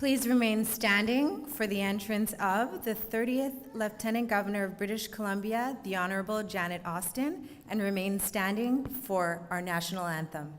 Please remain standing for the entrance of the 30th Lieutenant Governor of British Columbia, the Honourable Janet Austin, and remain standing for our national anthem.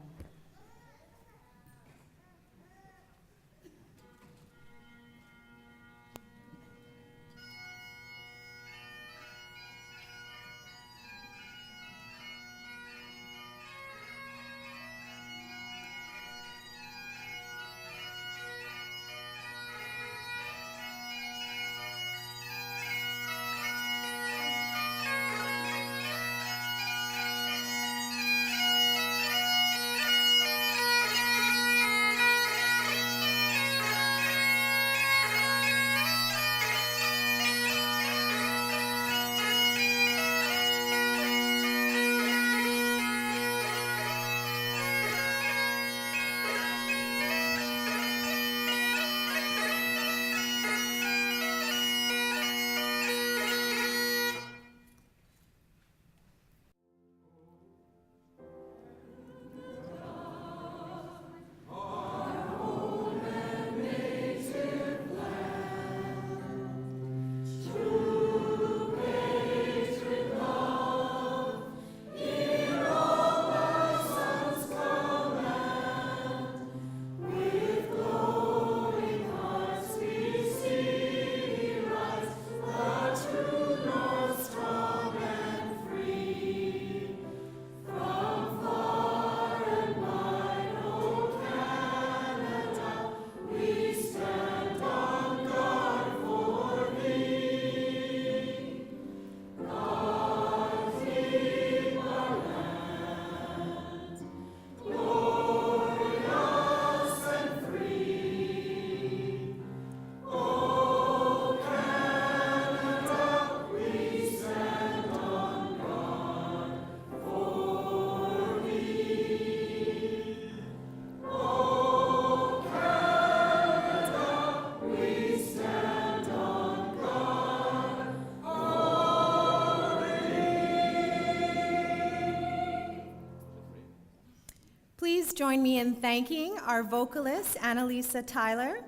Please join me in thanking our vocalist, Annalisa Tyler,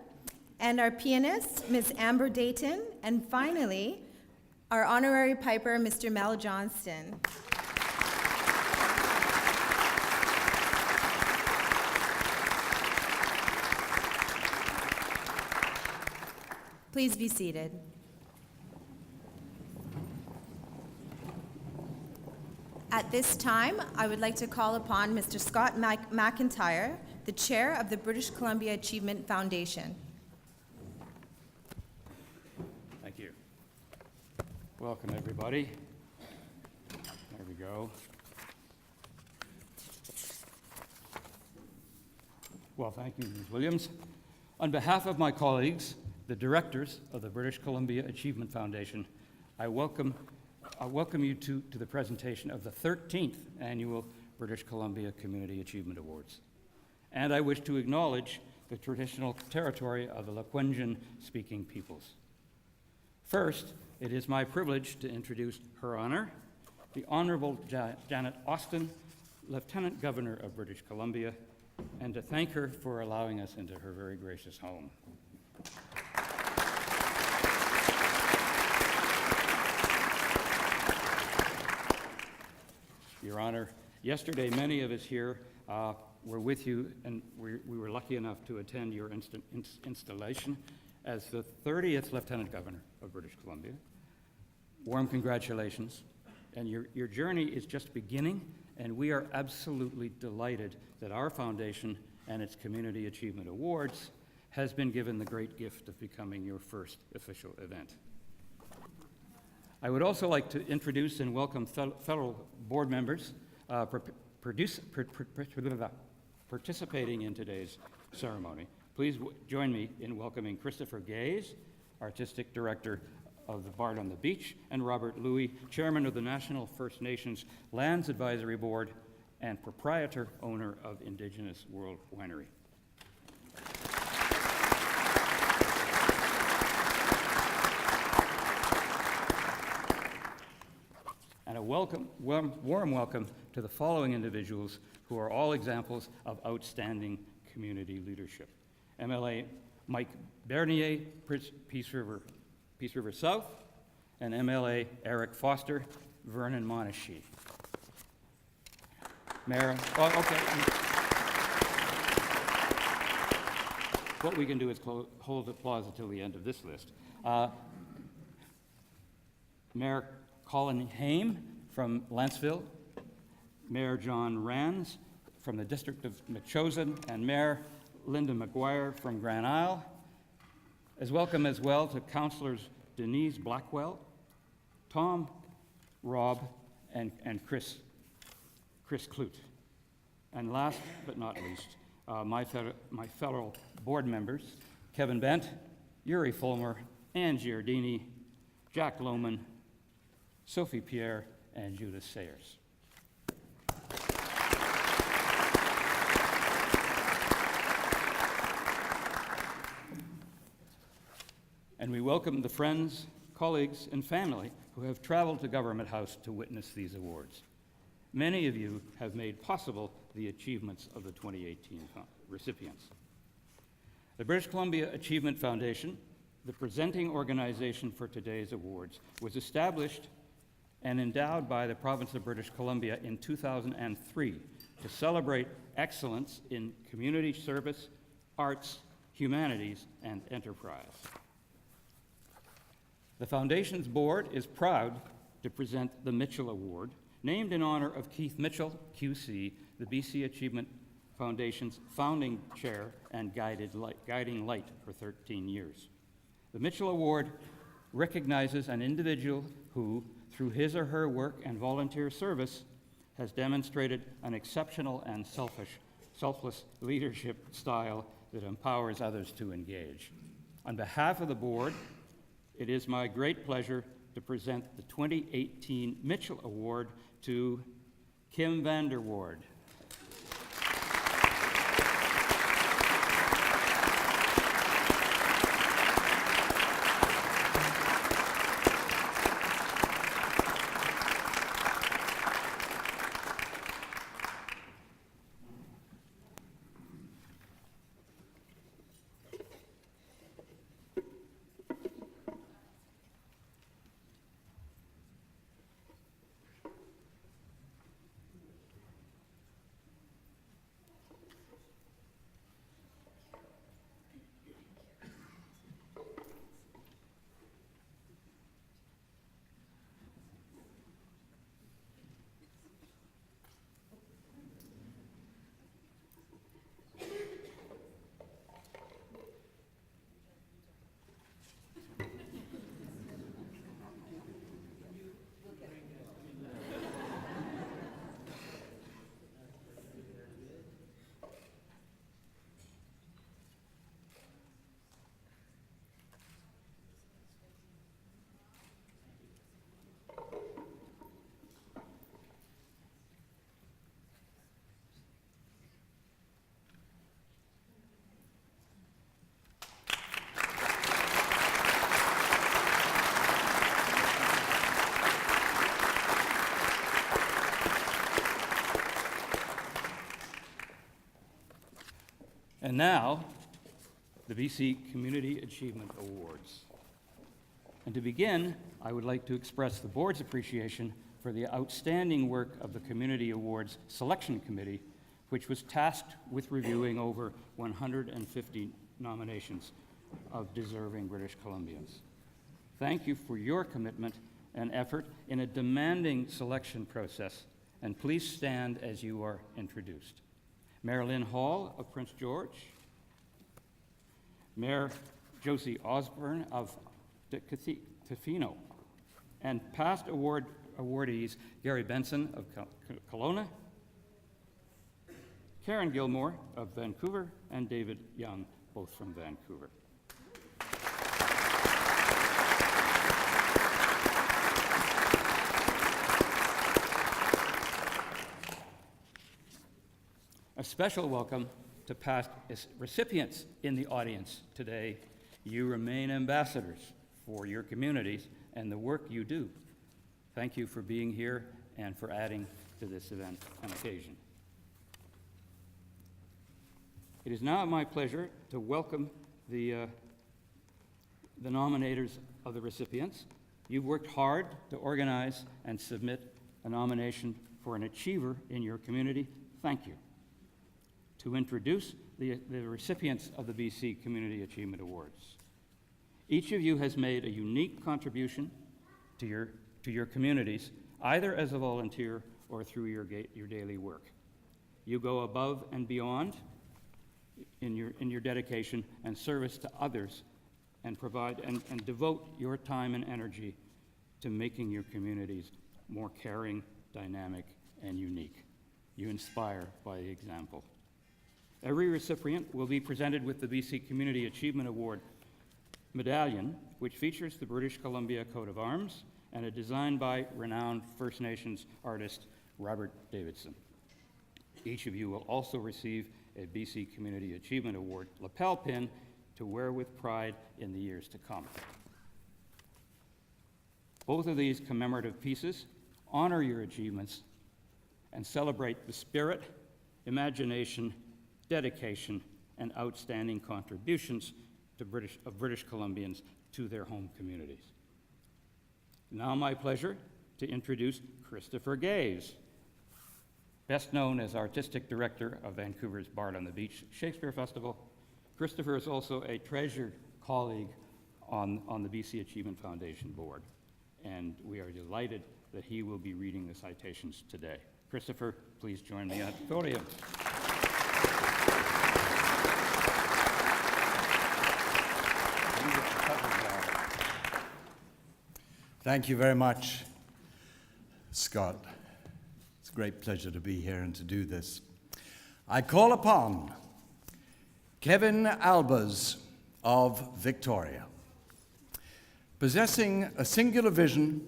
and our pianist, Ms. Amber Dayton, and finally, our honorary piper, Mr. Mel Johnston. Please be seated. At this time, I would like to call upon Mr. Scott McIntyre, the chair of the British Columbia Achievement Foundation. Thank you. Welcome, everybody. There we go. Well, thank you, Ms. Williams. On behalf of my colleagues, the directors of the British Columbia Achievement Foundation, I welcome you to the presentation of the 13th Annual British Columbia Community Achievement Awards. And I wish to acknowledge the traditional territory of the Lekwungen-speaking peoples. First, it is my privilege to introduce Her Honor, the Honourable Janet Austin, Lieutenant Governor of British Columbia, and to thank her for allowing us into her very gracious home. Your Honor, yesterday many of us here were with you, and we were lucky enough to attend your installation as the 30th Lieutenant Governor of British Columbia. Warm congratulations. And your journey is just beginning, and we are absolutely delighted that our foundation and its Community Achievement Awards has been given the great gift of becoming your first official event. I would also like to introduce and welcome fellow board members participating in today's ceremony. Please join me in welcoming Christopher Gaze, Artistic Director of the Bard on the Beach, and Robert Louie, Chairman of the National First Nations Lands Advisory Board and proprietor owner of Indigenous World Winery. And a warm welcome to the following individuals who are all examples of outstanding community leadership. MLA Mike Bernier, Peace River South, and MLA Eric Foster, Vernon Monashee. Mayor, what we can do is hold applause until the end of this list. Mayor Colin Haim from Lanцville, Mayor John Rands from the District of Metchosin, and Mayor Linda McGuire from Grand Isle. Welcome as well to Councillors Denise Blackwell, Tom, Rob, and Chris Clute. And last but not least, my fellow board members, Kevin Bent, Yuri Fulmer, Ann Giardini, Jack Lomond, Sophie Pierre, and Judith Sayers. And we welcome the friends, colleagues, and family who have traveled to Government House to witness these awards. Many of you have made possible the achievements of the 2018 recipients. The British Columbia Achievement Foundation, the presenting organization for today's awards, was established and endowed by the province of British Columbia in 2003 to celebrate excellence in community service, arts, humanities, and enterprise. The Foundation's board is proud to present the Mitchell Award, named in honor of Keith Mitchell, QC, the BC Achievement Foundation's founding chair and guiding light for 13 years. The Mitchell Award recognizes an individual who, through his or her work and volunteer service, has demonstrated an exceptional and selfless leadership style that empowers others to engage. On behalf of the board, it is my great pleasure to present the 2018 Mitchell Award to Kim Vanderwoord. And now, the BC Community Achievement Awards. And to begin, I would like to express the board's appreciation for the outstanding work of the Community Awards Selection Committee, which was tasked with reviewing over 150 nominations of deserving British Columbians. Thank you for your commitment and effort in a demanding selection process, and please stand as you are introduced. Mayor Lynn Hall of Prince George, Mayor Josie Osborne of Tofino, and past awardees Gary Benson of Kelowna, Karen Gilmore of Vancouver, and David Young, both from Vancouver. A special welcome to past recipients in the audience today. You remain ambassadors for your communities and the work you do. Thank you for being here and for adding to this event and occasion. It is now my pleasure to welcome the nominators of the recipients. You've worked hard to organize and submit a nomination for an achiever in your community. Thank you. To introduce the recipients of the BC Community Achievement Awards. Each of you has made a unique contribution to your communities, either as a volunteer or through your daily work. You go above and beyond in your dedication and service to others, and provide and devote your time and energy to making your communities more caring, dynamic, and unique. You inspire by example. Every recipient will be presented with the BC Community Achievement Award medallion, which features the British Columbia coat of arms and a design by renowned First Nations artist Robert Davidson. Each of you will also receive a BC Community Achievement Award lapel pin to wear with pride in the years to come. Both of these commemorative pieces honor your achievements and celebrate the spirit, imagination, dedication, and outstanding contributions of British Columbians to their home communities. Now my pleasure to introduce Christopher Gaze, best known as Artistic Director of Vancouver's Bard on the Beach Shakespeare Festival. Christopher is also a treasured colleague on the BC Achievement Foundation Board, and we are delighted that he will be reading the citations today. Christopher, please join me at the podium. Thank you very much, Scott. It's a great pleasure to be here and to do this. I call upon Kevin Albers of Victoria. Possessing a singular vision,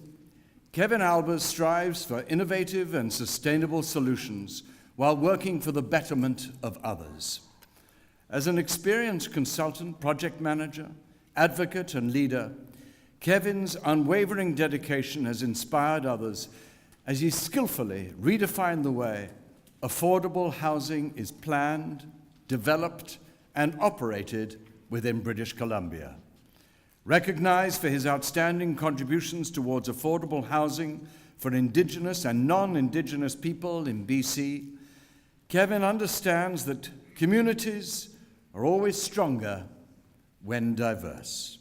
Kevin Albers strives for innovative and sustainable solutions while working for the betterment of others. As an experienced consultant, project manager, advocate, and leader, Kevin's unwavering dedication has inspired others as he skillfully redefined the way affordable housing is planned, developed, and operated within British Columbia. Recognized for his outstanding contributions towards affordable housing for Indigenous and non-Indigenous people in BC, Kevin understands that communities are always stronger when diverse.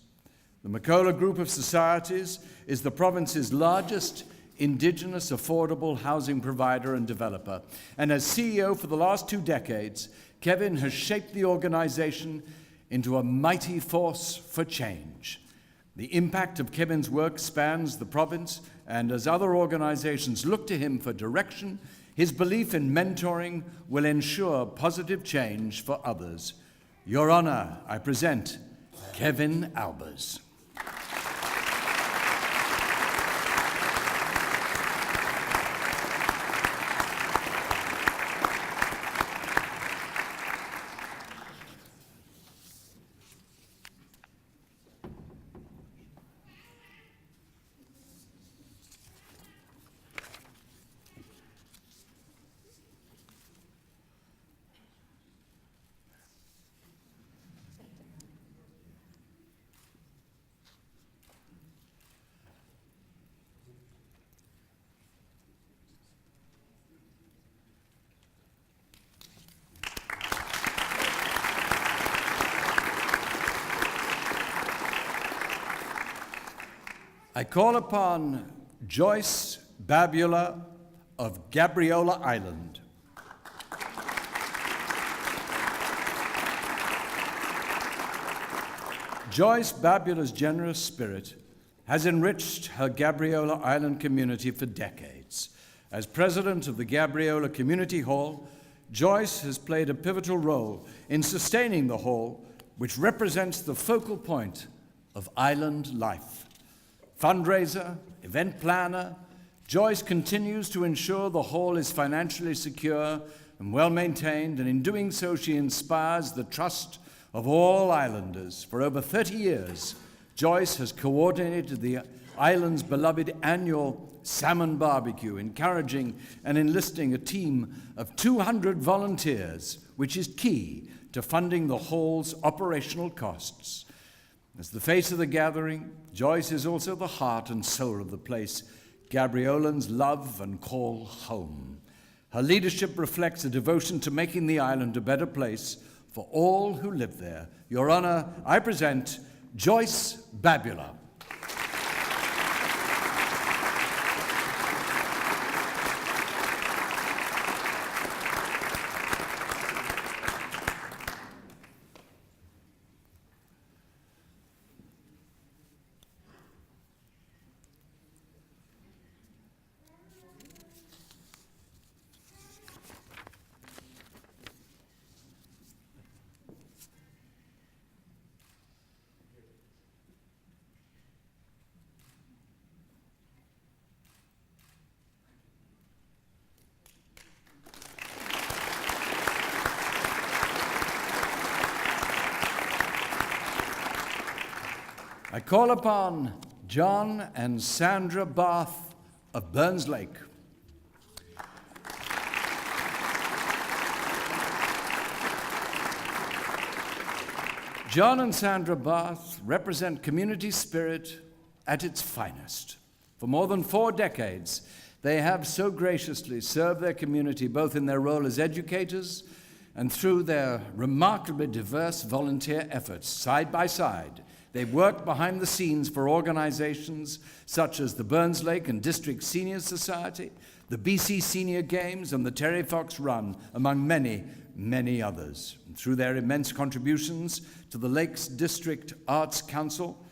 The Macola Group of Societies is the province's largest Indigenous affordable housing provider and developer. And as CEO for the last 2 decades, Kevin has shaped the organization into a mighty force for change. The impact of Kevin's work spans the province, and as other organizations look to him for direction, his belief in mentoring will ensure positive change for others. Your Honor, I present Kevin Albers. I call upon Joyce Babylon of Gabriola Island. Joyce Babylon's generous spirit has enriched her Gabriola Island community for decades. As president of the Gabriola Community Hall, Joyce has played a pivotal role in sustaining the hall, which represents the focal point of island life. Fundraiser, event planner, Joyce continues to ensure the hall is financially secure and well-maintained, and in doing so, she inspires the trust of all islanders. For over 30 years, Joyce has coordinated the island's beloved annual salmon barbecue, encouraging and enlisting a team of 200 volunteers, which is key to funding the hall's operational costs. As the face of the gathering, Joyce is also the heart and soul of the place Gabriolans love and call home. Her leadership reflects a devotion to making the island a better place for all who live there. Your Honour, I present Joyce Babylon. I call upon John and Sandra Bath of Burns Lake. John and Sandra Bath represent community spirit at its finest. For more than 4 decades, they have so graciously served their community both in their role as educators and through their remarkably diverse volunteer efforts. Side by side, they work behind the scenes for organizations such as the Burns Lake and District Senior Society, the BC Senior Games, and the Terry Fox Run, among many, many others. And through their immense contributions to the Lakes District Arts Council,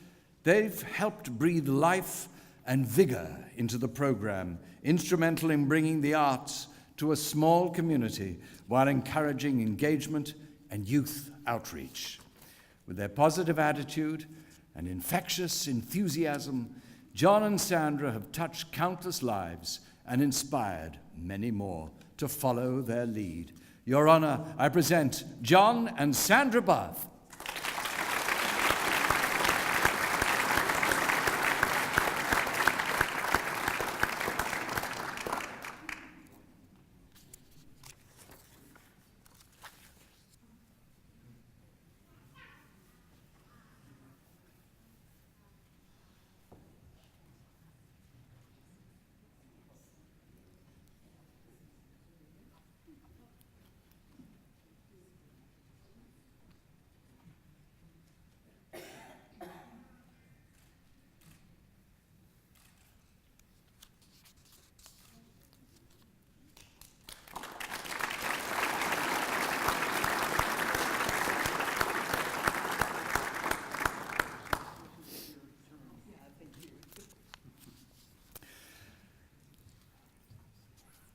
they've helped breathe life and vigor into the program, instrumental in bringing the arts to a small community while encouraging engagement and youth outreach. With their positive attitude and infectious enthusiasm, John and Sandra have touched countless lives and inspired many more to follow their lead. Your Honour, I present John and Sandra Bath.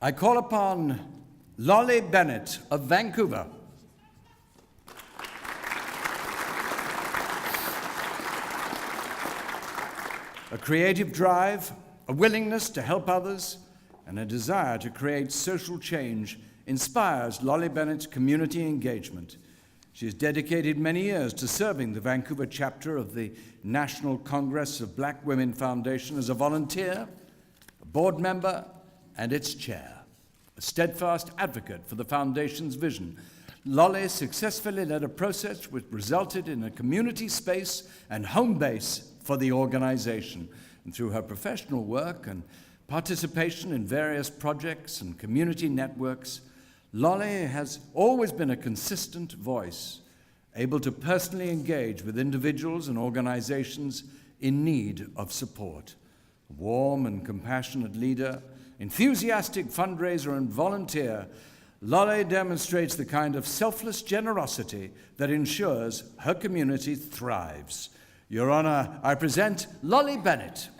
I call upon Louie Bennett of Vancouver. A creative drive, a willingness to help others, and a desire to create social change inspires Louie Bennett's community engagement. She has dedicated many years to serving the Vancouver chapter of the National Congress of Black Women Foundation as a volunteer, a board member, and its chair. A steadfast advocate for the Foundation's vision, Louie successfully led a process which resulted in a community space and home base for the organization. And through her professional work and participation in various projects and community networks, Louie has always been a consistent voice, able to personally engage with individuals and organizations in need of support. A warm and compassionate leader, enthusiastic fundraiser and volunteer, Louie demonstrates the kind of selfless generosity that ensures her community thrives. Your Honour, I present Louie Bennett.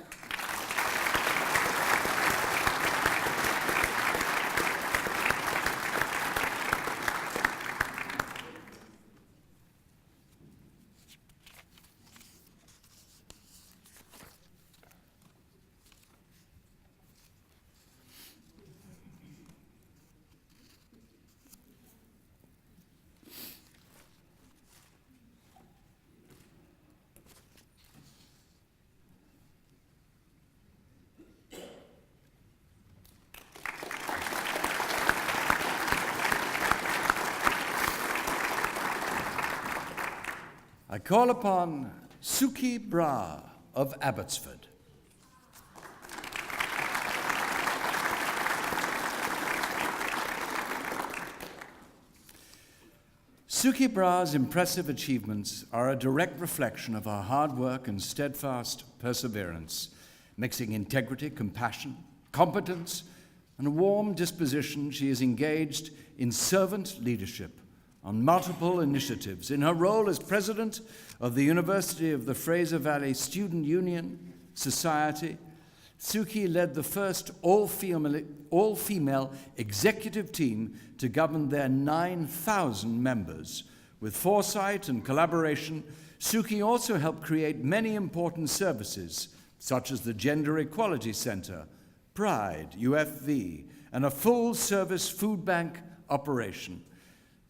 call upon Sookie Bravo of Abbotsford. Sookie Bravo's impressive achievements are a direct reflection of her hard work and steadfast perseverance, mixing integrity, compassion, competence, and a warm disposition. She is engaged in servant leadership on multiple initiatives. In her role as president of the University of the Fraser Valley Student Union Society, Sookie led the first all-female executive team to govern their 9,000 members. With foresight and collaboration, Sookie also helped create many important services, such as the Gender Equality Center, Pride, UFV, and a full-service food bank operation.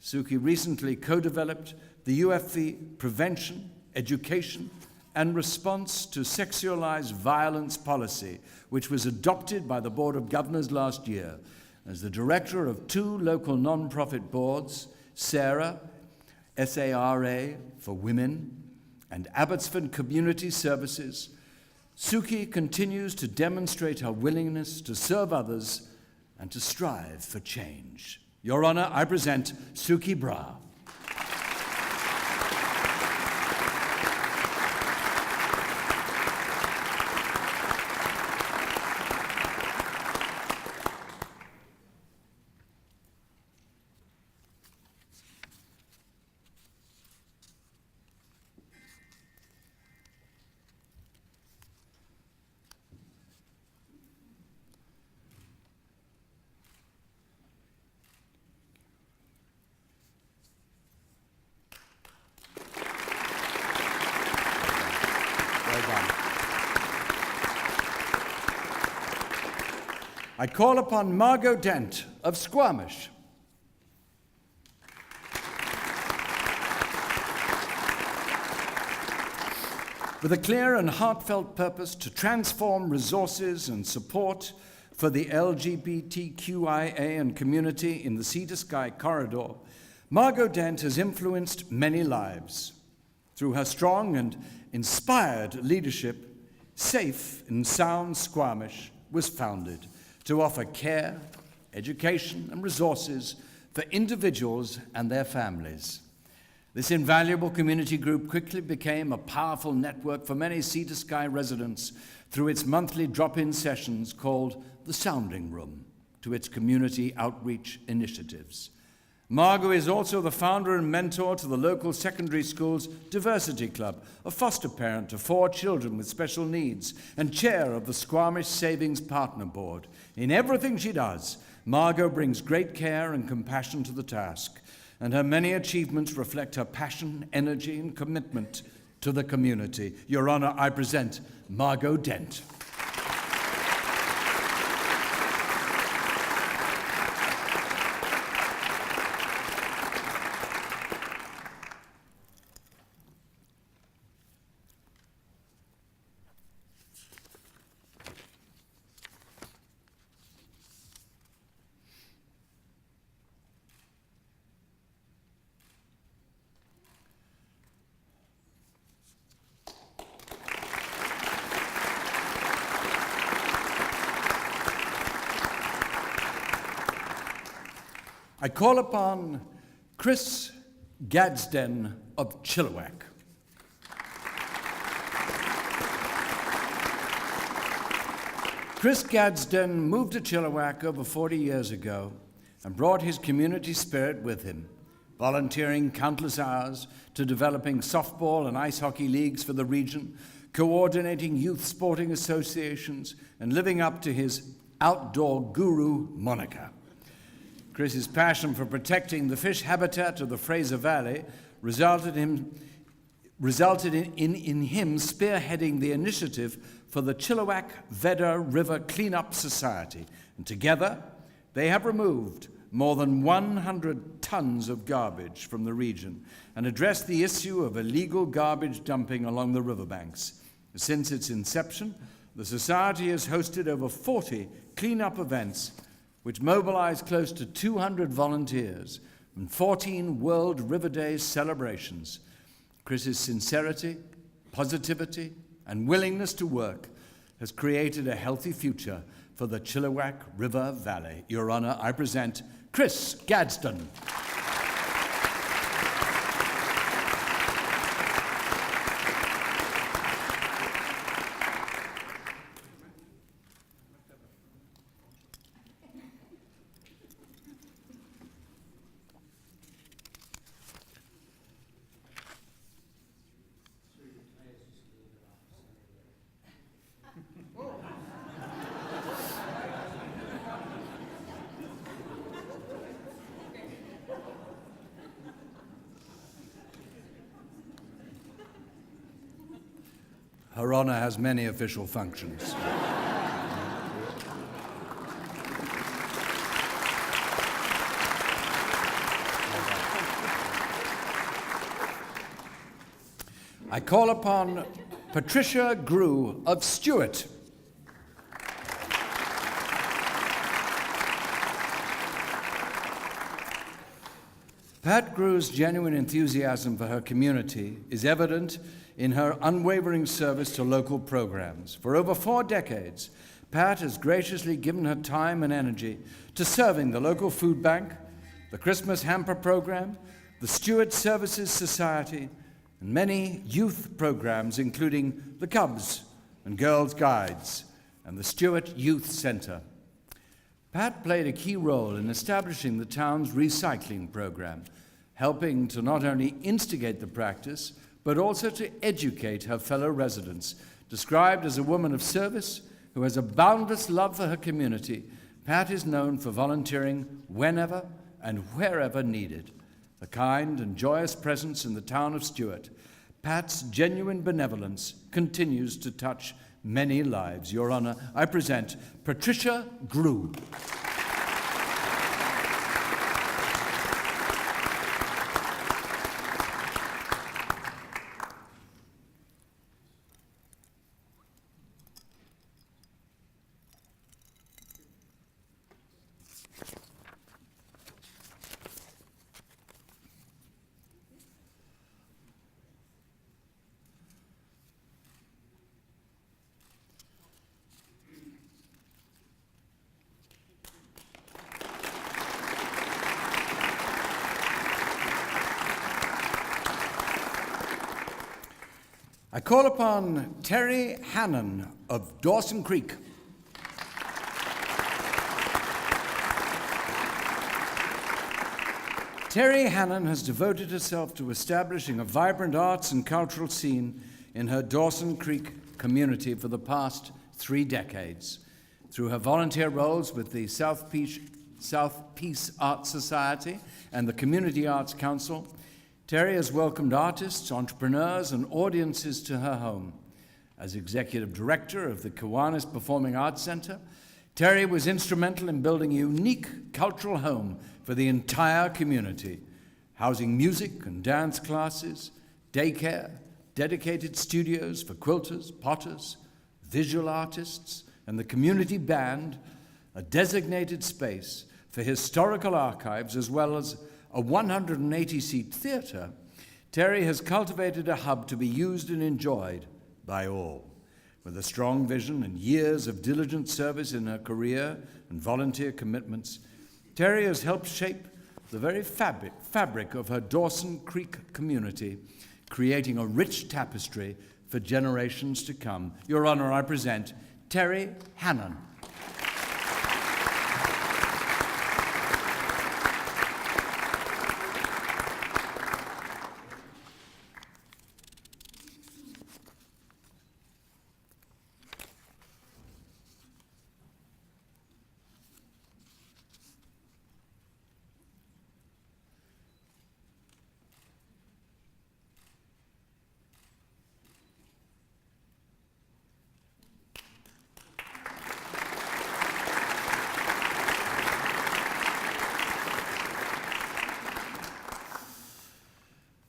Sookie recently co-developed the UFV Prevention, Education, and Response to Sexualized Violence Policy, which was adopted by the Board of Governors last year. As the director of 2 local non-profit boards, SARA, S-A-R-A for Women, and Abbotsford Community Services, Sookie continues to demonstrate her willingness to serve others and to strive for change. Your Honor, I present Sookie Bravo. I call upon Margot Dent of Squamish. With a clear and heartfelt purpose to transform resources and support for the LGBTQIA and community in the Sea to Sky corridor, Margot Dent has influenced many lives. Through her strong and inspired leadership, Safe and Sound Squamish was founded to offer care, education, and resources for individuals and their families. This invaluable community group quickly became a powerful network for many Sea to Sky residents through its monthly drop-in sessions called the Sounding Room to its community outreach initiatives. Margot is also the founder and mentor to the local secondary school's Diversity Club, a foster parent to 4 children with special needs, and chair of the Squamish Savings Partner Board. In everything she does, Margot brings great care and compassion to the task, and her many achievements reflect her passion, energy, and commitment to the community. Your Honor, I present Margot Dent. I call upon Chris Gadsden of Chilliwack. Chris Gadsden moved to Chilliwack over 40 years ago and brought his community spirit with him, volunteering countless hours to developing softball and ice hockey leagues for the region, coordinating youth sporting associations, and living up to his outdoor guru moniker. Chris's passion for protecting the fish habitat of the Fraser Valley resulted in him spearheading the initiative for the Chilliwack-Vedder River Cleanup Society. And together, they have removed more than 100 tons of garbage from the region and addressed the issue of illegal garbage dumping along the riverbanks. Since its inception, the Society has hosted over 40 cleanup events which mobilized close to 200 volunteers and 14 World River Day celebrations. Chris's sincerity, positivity, and willingness to work has created a healthy future for the Chilliwack River Valley. Your Honor, I present Chris Gadsden. Her Honor has many official functions. I call upon Patricia Groo of Stewart. Pat Groo's genuine enthusiasm for her community is evident in her unwavering service to local programs. For over 4 decades, Pat has graciously given her time and energy to serving the local food bank, the Christmas hamper program, the Stewart Services Society, and many youth programs, including the Cubs and Girls Guides and the Stewart Youth Center. Pat played a key role in establishing the town's recycling program, helping to not only instigate the practice, but also to educate her fellow residents. Described as a woman of service who has a boundless love for her community, Pat is known for volunteering whenever and wherever needed. A kind and joyous presence in the town of Stewart, Pat's genuine benevolence continues to touch many lives. Your Honor, I present Patricia Groo. I call upon Terry Hannon of Dawson Creek. Terry Hannon has devoted herself to establishing a vibrant arts and cultural scene in her Dawson Creek community for the past 3 decades. Through her volunteer roles with the South Peace Arts Society and the Community Arts Council, Terry has welcomed artists, entrepreneurs, and audiences to her home. As executive director of the Kiwanis Performing Arts Center, Terry was instrumental in building a unique cultural home for the entire community, housing music and dance classes, daycare, dedicated studios for quilters, potters, visual artists, and the community band, a designated space for historical archives, as well as a 180-seat theater. Terry has cultivated a hub to be used and enjoyed by all. With a strong vision and years of diligent service in her career and volunteer commitments, Terry has helped shape the very fabric of her Dawson Creek community, creating a rich tapestry for generations to come. Your Honor, I present Terry Hannon.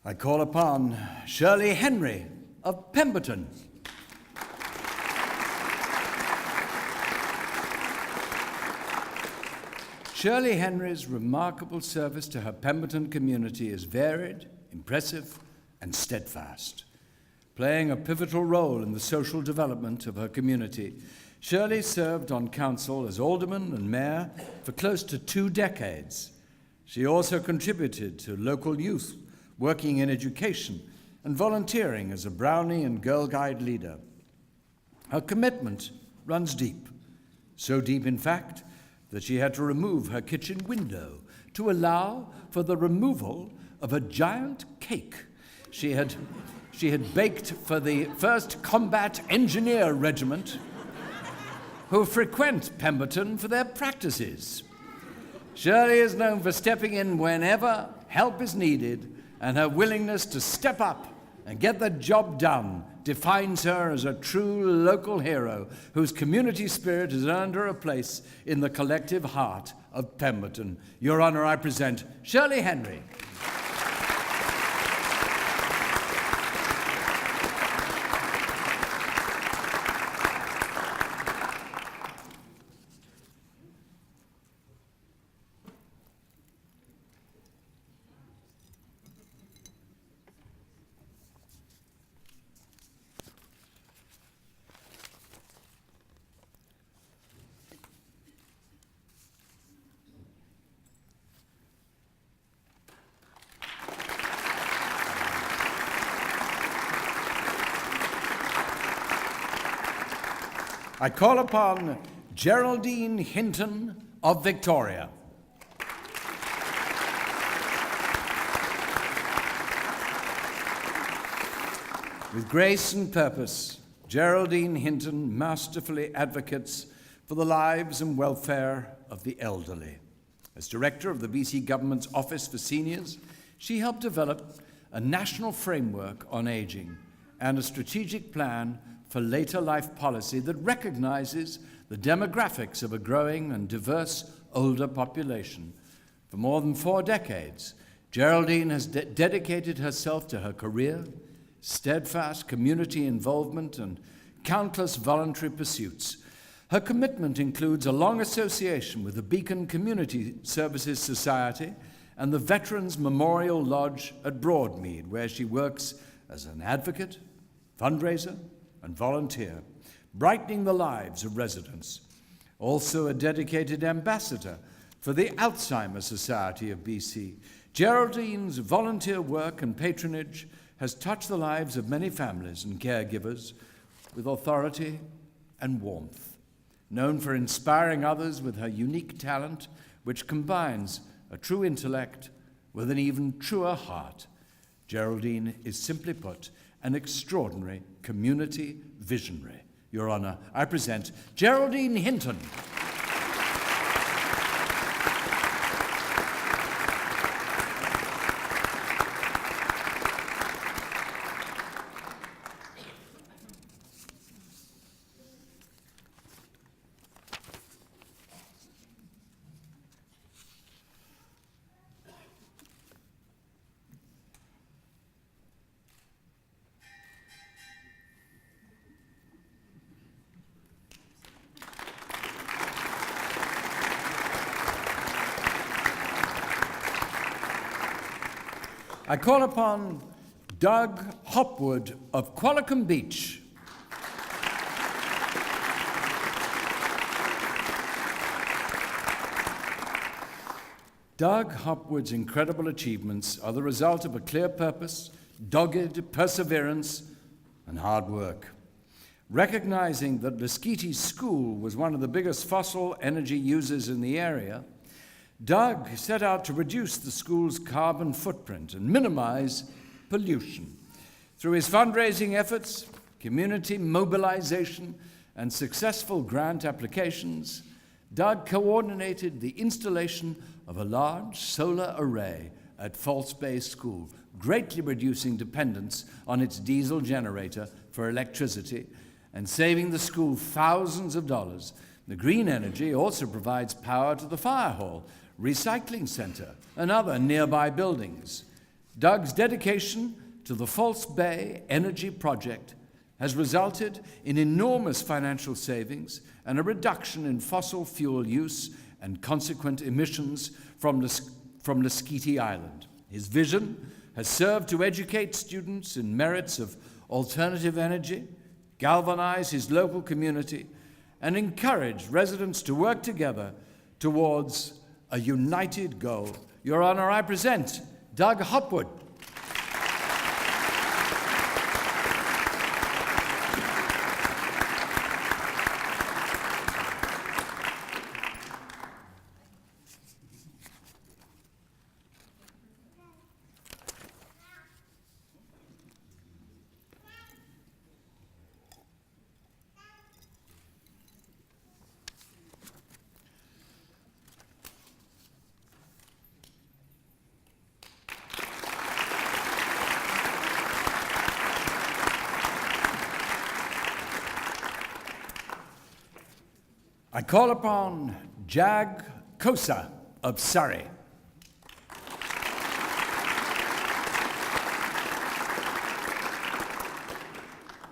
I call upon Shirley Henry of Pemberton. Shirley Henry's remarkable service to her Pemberton community is varied, impressive, and steadfast. Playing a pivotal role in the social development of her community, Shirley served on council as alderman and mayor for close to 2 decades. She also contributed to local youth, working in education and volunteering as a Brownie and Girl Guide leader. Her commitment runs deep, so deep in fact that she had to remove her kitchen window to allow for the removal of a giant cake she had baked for the 1st Combat Engineer Regiment, who frequent Pemberton for their practices. Shirley is known for stepping in whenever help is needed, and her willingness to step up and get the job done defines her as a true local hero whose community spirit has earned her a place in the collective heart of Pemberton. Your Honour, I present Shirley Henry. I call upon Geraldine Hinton of Victoria. With grace and purpose, Geraldine Hinton masterfully advocates for the lives and welfare of the elderly. As director of the BC Government's Office for Seniors, she helped develop a national framework on aging and a strategic plan for later life policy that recognizes the demographics of a growing and diverse older population. For more than 4 decades, Geraldine has dedicated herself to her career, steadfast community involvement, and countless voluntary pursuits. Her commitment includes a long association with the Beacon Community Services Society and the Veterans Memorial Lodge at Broadmead, where she works as an advocate, fundraiser, and volunteer, brightening the lives of residents. Also a dedicated ambassador for the Alzheimer's Society of BC, Geraldine's volunteer work and patronage has touched the lives of many families and caregivers with authority and warmth. Known for inspiring others with her unique talent, which combines a true intellect with an even truer heart, Geraldine is, simply put, an extraordinary community visionary. Your Honour, I present Geraldine Hinton. I call upon Doug Hopwood of Qualicum Beach. Doug Hopwood's incredible achievements are the result of a clear purpose, dogged perseverance, and hard work. Recognizing that Lesquiti School was one of the biggest fossil energy users in the area, Doug set out to reduce the school's carbon footprint and minimize pollution. Through his fundraising efforts, community mobilization, and successful grant applications, Doug coordinated the installation of a large solar array at False Bay School, greatly reducing dependence on its diesel generator for electricity and saving the school thousands of dollars. The green energy also provides power to the fire hall, recycling center, and other nearby buildings. Doug's dedication to the False Bay Energy Project has resulted in enormous financial savings and a reduction in fossil fuel use and consequent emissions from Lesquiti Island. His vision has served to educate students in merits of alternative energy, galvanize his local community, and encourage residents to work together towards a united goal. Your Honor, I present Doug Hopwood. I call upon Jagcosa of Surrey.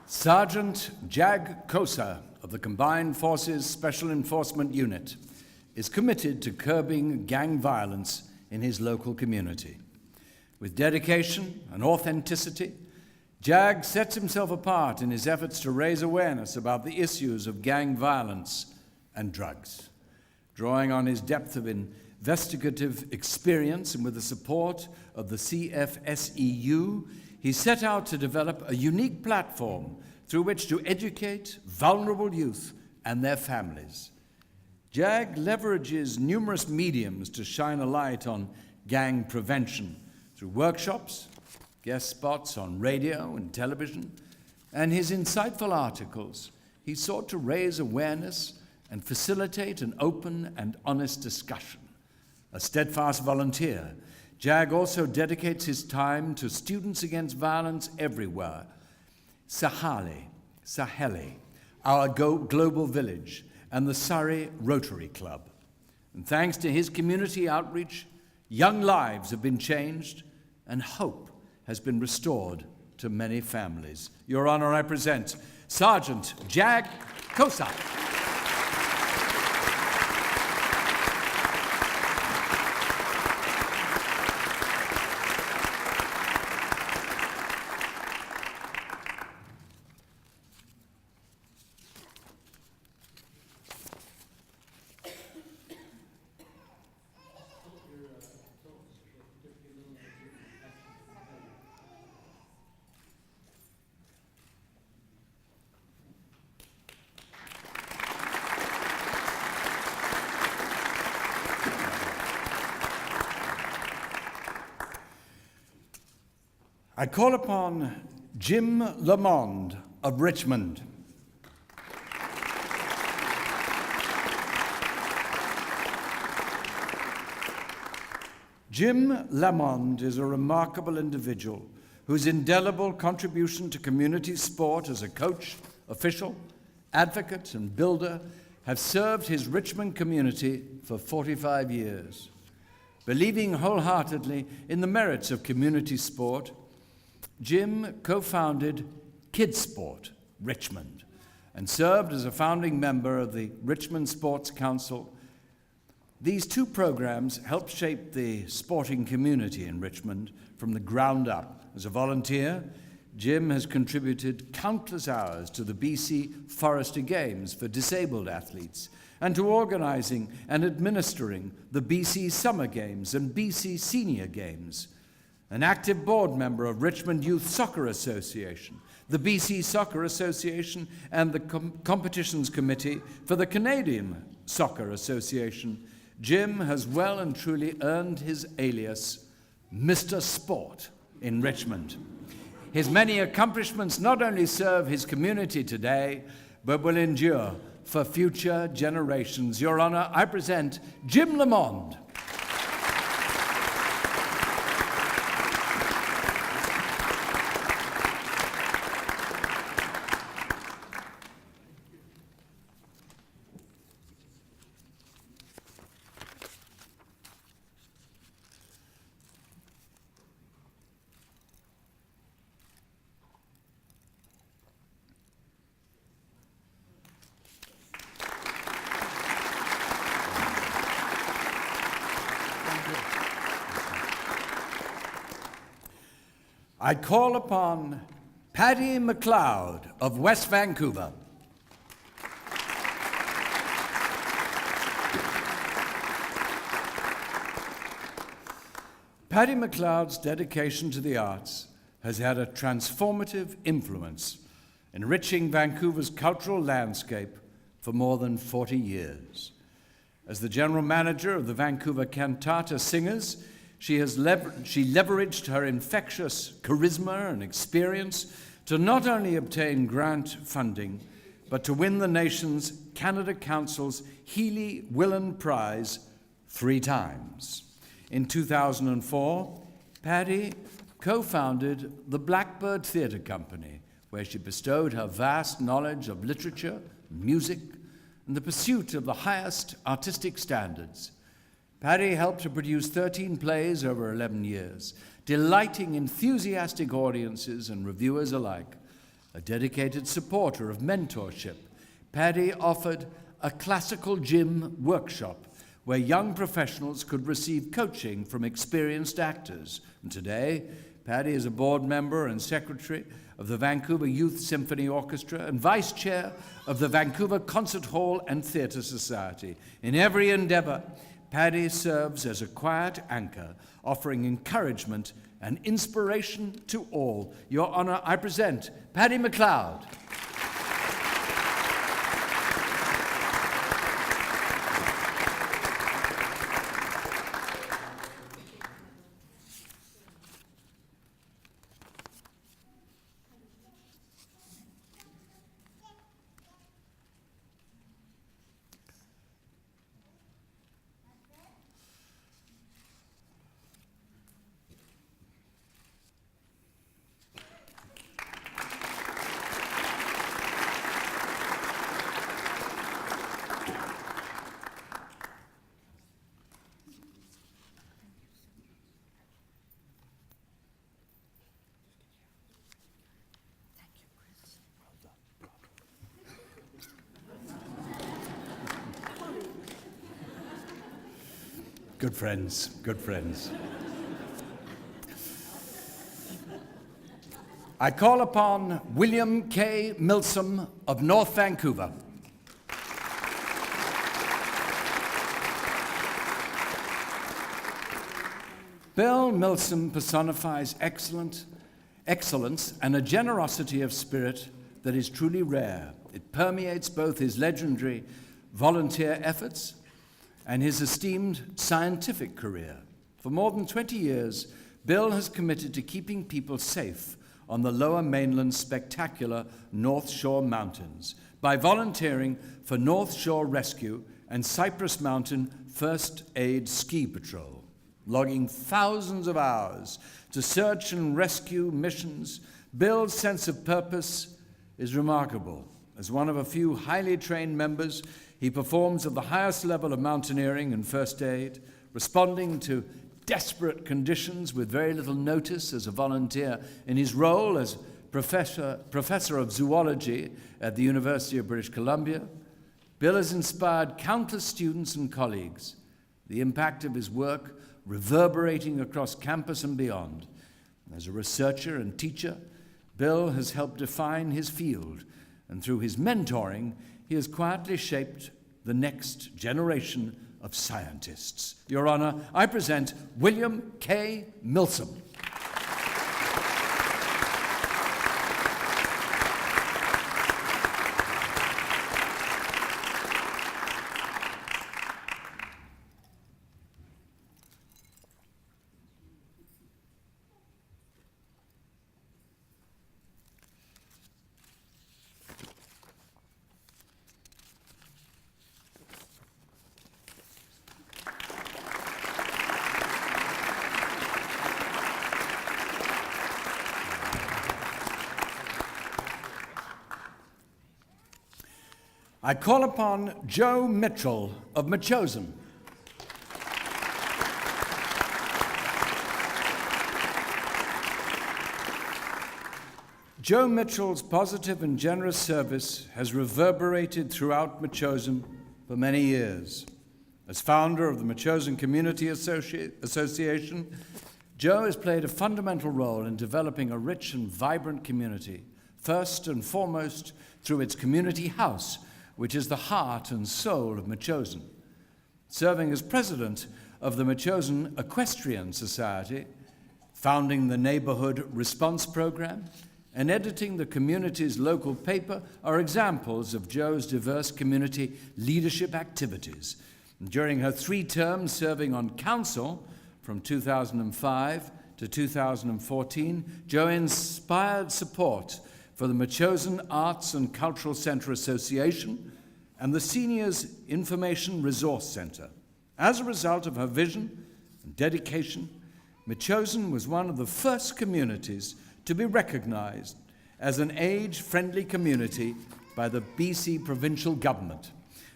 Sergeant Jagcosa of the Combined Forces Special Enforcement Unit is committed to curbing gang violence in his local community. With dedication and authenticity, Jag sets himself apart in his efforts to raise awareness about the issues of gang violence and drugs. Drawing on his depth of investigative experience and with the support of the CFSEU, he set out to develop a unique platform through which to educate vulnerable youth and their families. Jag leverages numerous mediums to shine a light on gang prevention through workshops, guest spots on radio and television, and his insightful articles. He sought to raise awareness and facilitate an open and honest discussion. A steadfast volunteer, Jag also dedicates his time to Students Against Violence Everywhere, Saheli, our global village, and the Surrey Rotary Club. And thanks to his community outreach, young lives have been changed and hope has been restored to many families. Your Honor, I present Sergeant Jagcosa. I call upon Jim Lomond of Richmond. Jim Lomond is a remarkable individual whose indelible contribution to community sport as a coach, official, advocate, and builder have served his Richmond community for 45 years. Believing wholeheartedly in the merits of community sport, Jim co-founded Kidsport Richmond and served as a founding member of the Richmond Sports Council. These two programs helped shape the sporting community in Richmond from the ground up. As a volunteer, Jim has contributed countless hours to the BC Forester Games for disabled athletes and to organizing and administering the BC Summer Games and BC Senior Games. An active board member of Richmond Youth Soccer Association, the BC Soccer Association, and the Competitions Committee for the Canadian Soccer Association, Jim has well and truly earned his alias, Mr. Sport, in Richmond. His many accomplishments not only serve his community today, but will endure for future generations. Your Honor, I present Jim Lomond. I call upon Patti McLeod of West Vancouver. Patti McLeod's dedication to the arts has had a transformative influence, enriching Vancouver's cultural landscape for more than 40 years. As the general manager of the Vancouver Cantata Singers, she leveraged her infectious charisma and experience to not only obtain grant funding, but to win the nation's Canada Council's Healy Willan Prize 3 times. In 2004, Patti co-founded the Blackbird Theatre Company, where she bestowed her vast knowledge of literature, music, and the pursuit of the highest artistic standards. Patti helped to produce 13 plays over 11 years, delighting enthusiastic audiences and reviewers alike. A dedicated supporter of mentorship, Patti offered a classical gym workshop where young professionals could receive coaching from experienced actors. And today, Patti is a board member and secretary of the Vancouver Youth Symphony Orchestra and vice chair of the Vancouver Concert Hall and Theatre Society. In every endeavor, Patti serves as a quiet anchor, offering encouragement and inspiration to all. Your Honor, I present Patti McLeod. Good friends, good friends. I call upon William K. Milsom of North Vancouver. Bill Milsom personifies excellence and a generosity of spirit that is truly rare. It permeates both his legendary volunteer efforts and his esteemed scientific career. For more than 20 years, Bill has committed to keeping people safe on the Lower Mainland's spectacular North Shore Mountains by volunteering for North Shore Rescue and Cypress Mountain First Aid Ski Patrol, logging thousands of hours to search and rescue missions. Bill's sense of purpose is remarkable. As one of a few highly trained members, he performs at the highest level of mountaineering and first aid, responding to desperate conditions with very little notice as a volunteer in his role as professor of zoology at the University of British Columbia. Bill has inspired countless students and colleagues, the impact of his work reverberating across campus and beyond. As a researcher and teacher, Bill has helped define his field, and through his mentoring, he has quietly shaped the next generation of scientists. Your Honor, I present William K. Milsom. I call upon Joe Mitchell of Metchosin. Joe Mitchell's positive and generous service has reverberated throughout Metchosin for many years. As founder of the Metchosin Community Association, Jo has played a fundamental role in developing a rich and vibrant community, first and foremost through its community house, which is the heart and soul of Metchosin. Serving as president of the Metchosin Equestrian Society, founding the Neighborhood Response Program, and editing the community's local paper are examples of Jo's diverse community leadership activities. During her 3 terms serving on council from 2005 to 2014, Jo inspired support for the Metchosin Arts and Cultural Centre Association and the Seniors Information Resource Centre. As a result of her vision and dedication, Metchosin was one of the first communities to be recognised as an age-friendly community by the BC provincial government.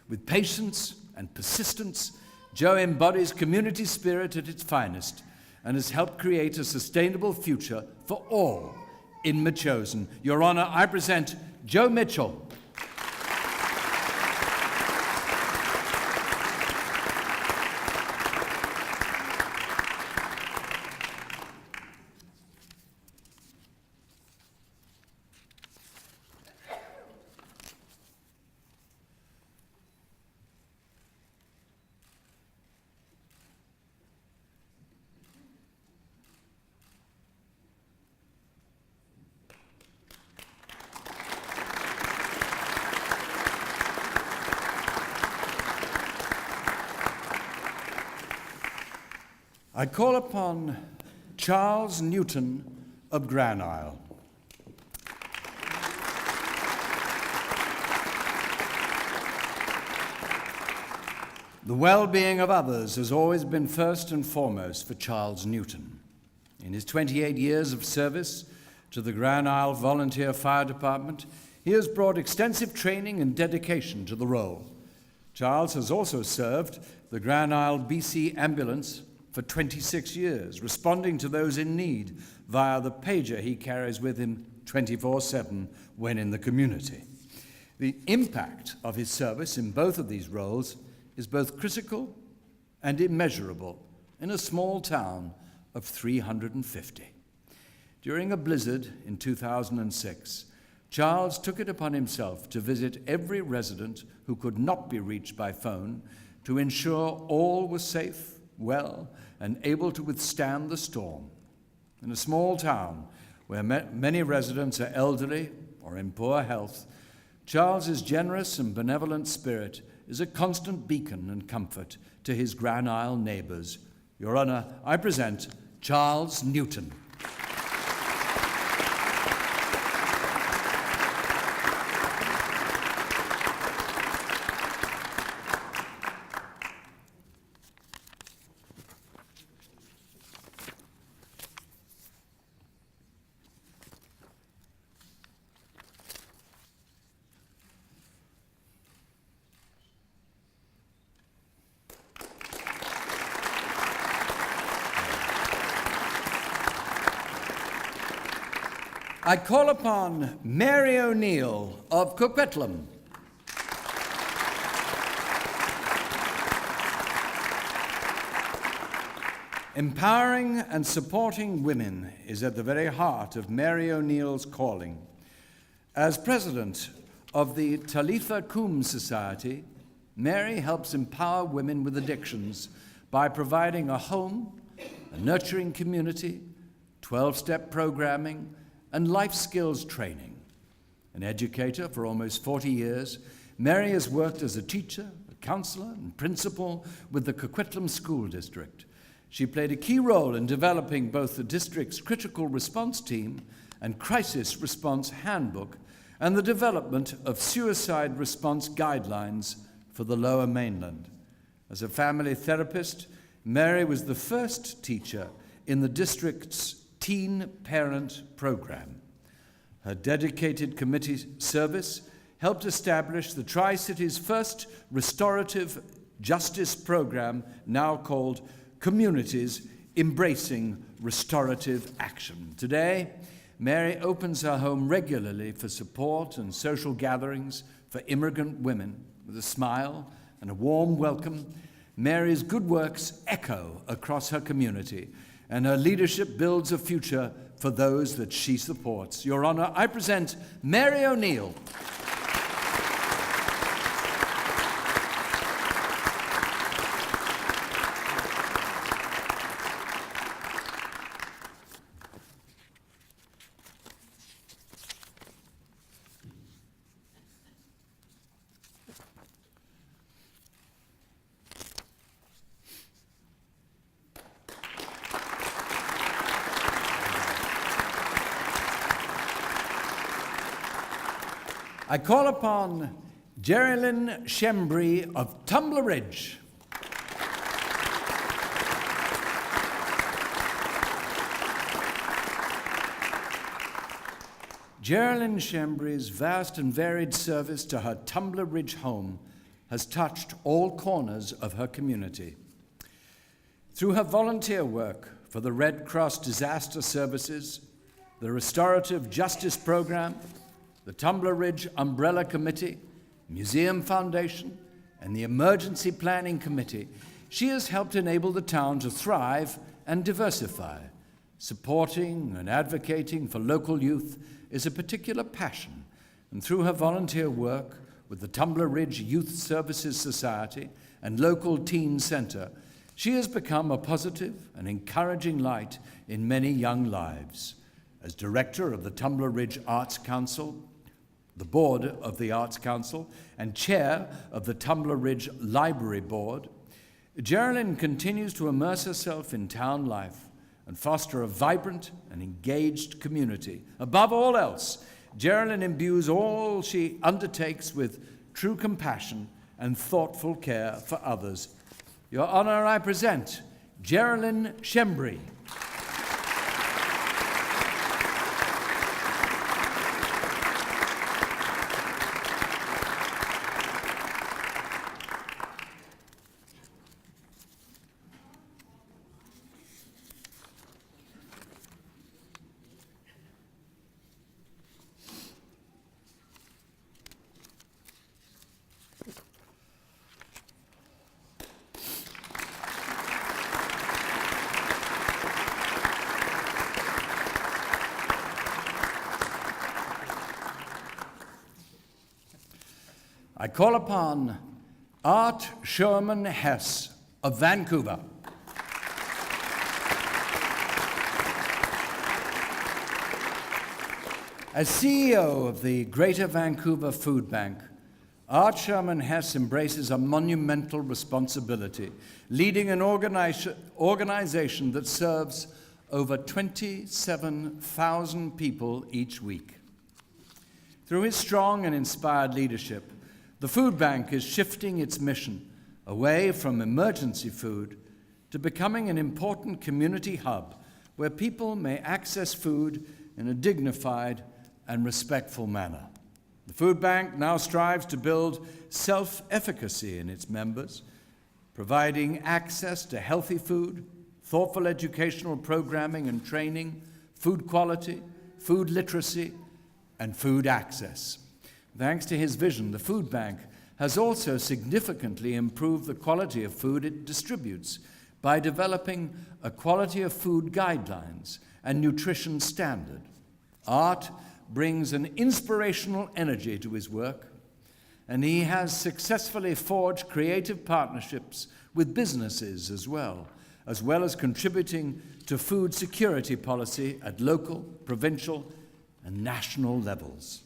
With patience and persistence, Jo embodies community spirit at its finest and has helped create a sustainable future for all in Metchosin. Your Honour, I present Jo Mitchell. I call upon Charles Newton of ONeill. The well-being of others has always been first and foremost for Charles Newton. In his 28 years of service to the ONeill Volunteer Fire Department, he has brought extensive training and dedication to the role. Charles has also served the ONeill BC Ambulance for 26 years, responding to those in need via the pager he carries with him 24/7 when in the community. The impact of his service in both of these roles is both critical and immeasurable in a small town of 350. During a blizzard in 2006, Charles took it upon himself to visit every resident who could not be reached by phone to ensure all were safe, well, and able to withstand the storm. In a small town where many residents are elderly or in poor health, Charles's generous and benevolent spirit is a constant beacon and comfort to his ONeill neighbours. Your Honour, I present Charles Newton. I call upon Mary ONeill of Coquitlam. Empowering and supporting women is at the very heart of Mary ONeill's calling. As president of the Talitha Kum Society, Mary helps empower women with addictions by providing a home, a nurturing community, 12-step programming, and life skills training. An educator for almost 40 years, Mary has worked as a teacher, a counselor, and principal with the Coquitlam School District. She played a key role in developing both the district's critical response team and crisis response handbook and the development of suicide response guidelines for the Lower Mainland. As a family therapist, Mary was the first teacher in the district's teen parent program. Her dedicated committee service helped establish the Tri-City's first restorative justice program, now called Communities Embracing Restorative Action. Today, Mary opens her home regularly for support and social gatherings for immigrant women. With a smile and a warm welcome, Mary's good works echo across her community, and her leadership builds a future for those that she supports. Your Honor, I present Mary ONeill. I call upon Geralyn Schembri of Tumbler Ridge. Geraldine Hinton's vast and varied service to her Tumbler Ridge home has touched all corners of her community. Through her volunteer work for the Red Cross Disaster Services, the Restorative Justice Program, the Tumbler Ridge Umbrella Committee, Museum Foundation, and the Emergency Planning Committee, she has helped enable the town to thrive and diversify. Supporting and advocating for local youth is a particular passion, and through her volunteer work with the Tumbler Ridge Youth Services Society and local teen center, she has become a positive and encouraging light in many young lives. As director of the Tumbler Ridge Arts Council, the board of the Arts Council, and chair of the Tumbler Ridge Library Board, Geraldine continues to immerse herself in town life and foster a vibrant and engaged community. Above all else, Geraldine imbues all she undertakes with true compassion and thoughtful care for others. Your Honor, I present Geralyn Schembri. I call upon Art Sherman Hess of Vancouver. As CEO of the Greater Vancouver Food Bank, Art Sherman Hess embraces a monumental responsibility, leading an organization that serves over 27,000 people each week. Through his strong and inspired leadership, the food bank is shifting its mission away from emergency food to becoming an important community hub where people may access food in a dignified and respectful manner. The food bank now strives to build self-efficacy in its members, providing access to healthy food, thoughtful educational programming and training, food quality, food literacy, and food access. Thanks to his vision, the food bank has also significantly improved the quality of food it distributes by developing a quality of food guidelines and nutrition standard. Art brings an inspirational energy to his work, and he has successfully forged creative partnerships with businesses as well as contributing to food security policy at local, provincial, and national levels.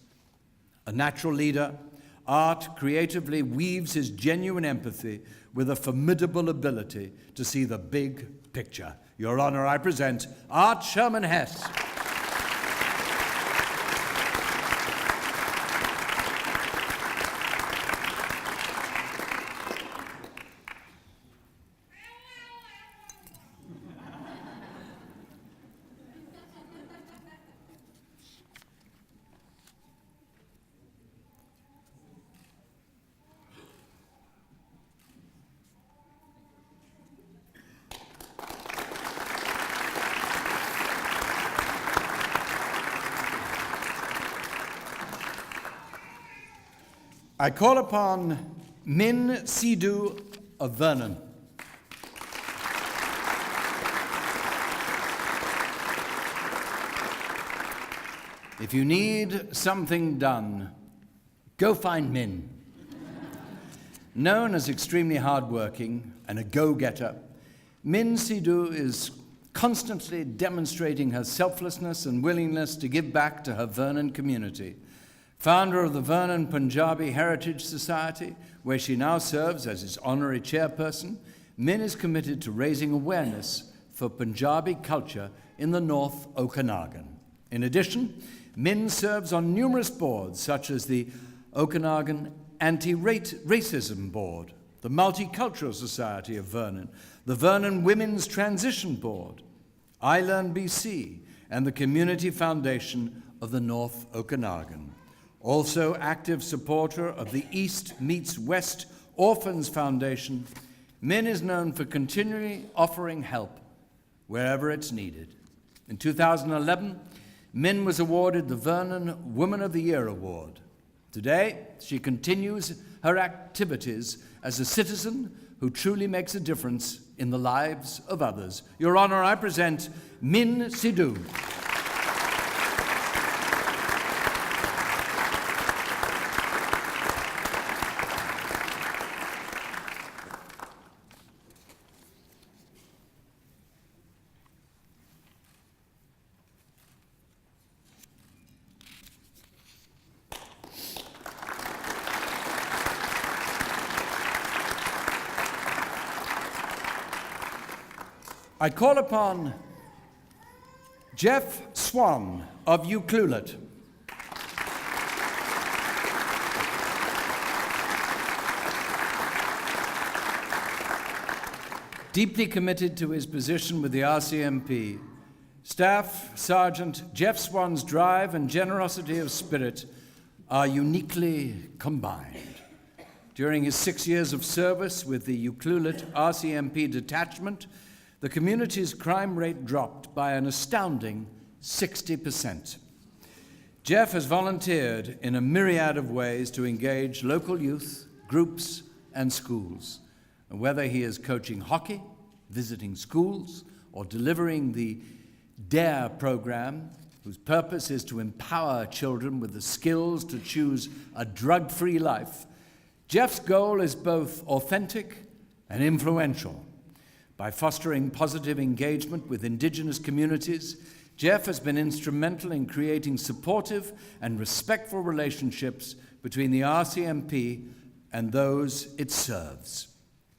A natural leader, Art creatively weaves his genuine empathy with a formidable ability to see the big picture. Your Honor, I present Art Sherman Hess. I call upon Min Sidhu of Vernon. If you need something done, go find Min. Known as extremely hardworking and a go-getter, Min Sidhu is constantly demonstrating her selflessness and willingness to give back to her Vernon community. Founder of the Vernon Punjabi Heritage Society, where she now serves as its honorary chairperson, Min is committed to raising awareness for Punjabi culture in the North Okanagan. In addition, Min serves on numerous boards such as the Okanagan Anti-Racism Board, the Multicultural Society of Vernon, the Vernon Women's Transition Board, iLearn BC, and the Community Foundation of the North Okanagan. Also active supporter of the East Meets West Orphans Foundation, Min is known for continually offering help wherever it's needed. In 2011, Min was awarded the Vernon Woman of the Year Award. Today, she continues her activities as a citizen who truly makes a difference in the lives of others. Your Honor, I present Min Sidhu. I call upon Jeff Swann of Ucluelet. Deeply committed to his position with the RCMP, Staff Sergeant Jeff Swann's drive and generosity of spirit are uniquely combined. During his 6 years of service with the Ucluelet RCMP detachment, the community's crime rate dropped by an astounding 60%. Jeff has volunteered in a myriad of ways to engage local youth, groups, and schools. And whether he is coaching hockey, visiting schools, or delivering the DARE program, whose purpose is to empower children with the skills to choose a drug-free life, Jeff's goal is both authentic and influential. By fostering positive engagement with Indigenous communities, Jeff has been instrumental in creating supportive and respectful relationships between the RCMP and those it serves.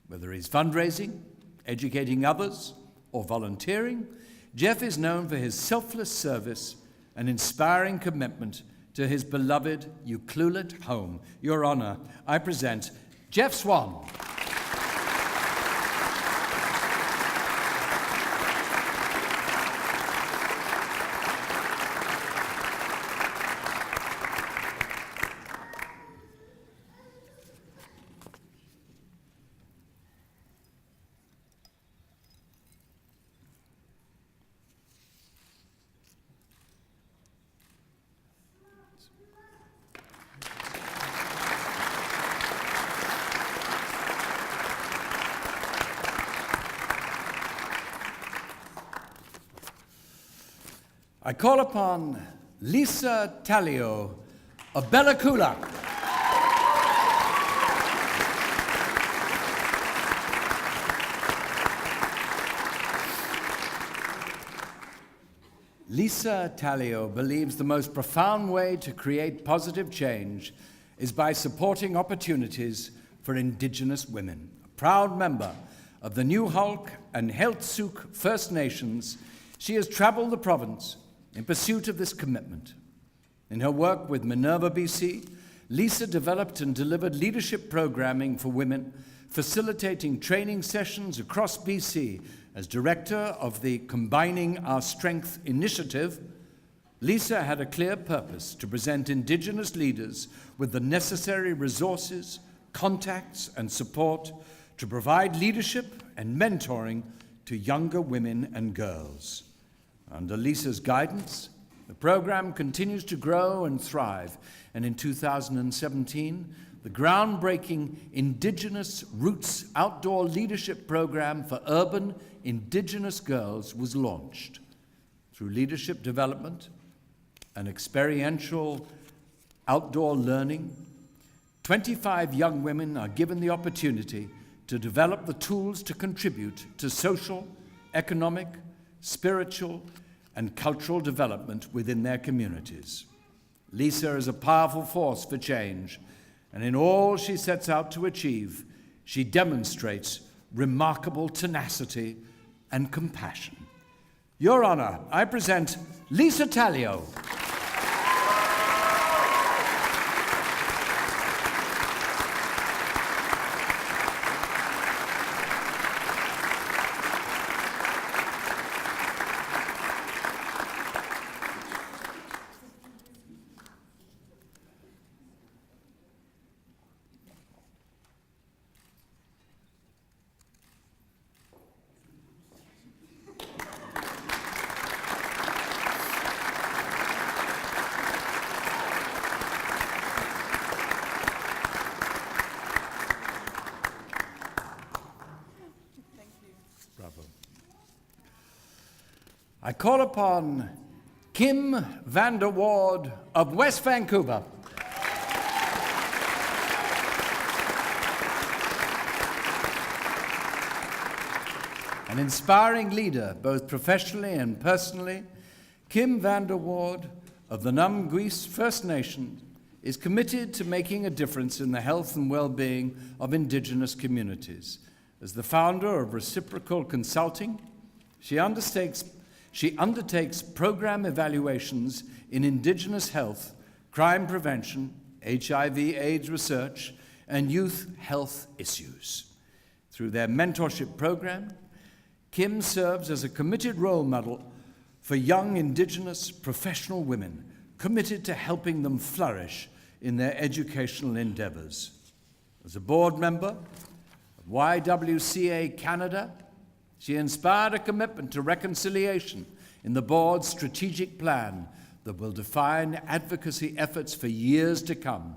Whether he's fundraising, educating others, or volunteering, Jeff is known for his selfless service and inspiring commitment to his beloved Ucluelet home. Your Honor, I present Jeff Swann. I call upon Lisa Talio of Bella Coola. Lisa Talio believes the most profound way to create positive change is by supporting opportunities for Indigenous women. A proud member of the New Hulk and Heiltsuk First Nations, she has traveled the province in pursuit of this commitment. In her work with Minerva BC, Lisa developed and delivered leadership programming for women, facilitating training sessions across BC. As director of the Combining Our Strength initiative, Lisa had a clear purpose to present Indigenous leaders with the necessary resources, contacts, and support to provide leadership and mentoring to younger women and girls. Under Lisa's guidance, the program continues to grow and thrive, and in 2017, the groundbreaking Indigenous Roots Outdoor Leadership Program for Urban Indigenous Girls was launched. Through leadership development and experiential outdoor learning, 25 young women are given the opportunity to develop the tools to contribute to social, economic, spiritual, and cultural development within their communities. Lisa is a powerful force for change, and in all she sets out to achieve, she demonstrates remarkable tenacity and compassion. Your Honor, I present Lisa Tallio. I call upon Kim Vander Ward of West Vancouver. An inspiring leader, both professionally and personally, Kim Vander Ward of the Numgwes First Nation is committed to making a difference in the health and well-being of Indigenous communities. As the founder of Reciprocal Consulting, she undertakes program evaluations in Indigenous health, crime prevention, HIV/AIDS research, and youth health issues. Through their mentorship program, Kim serves as a committed role model for young Indigenous professional women committed to helping them flourish in their educational endeavors. As a board member of YWCA Canada, she inspired a commitment to reconciliation in the board's strategic plan that will define advocacy efforts for years to come.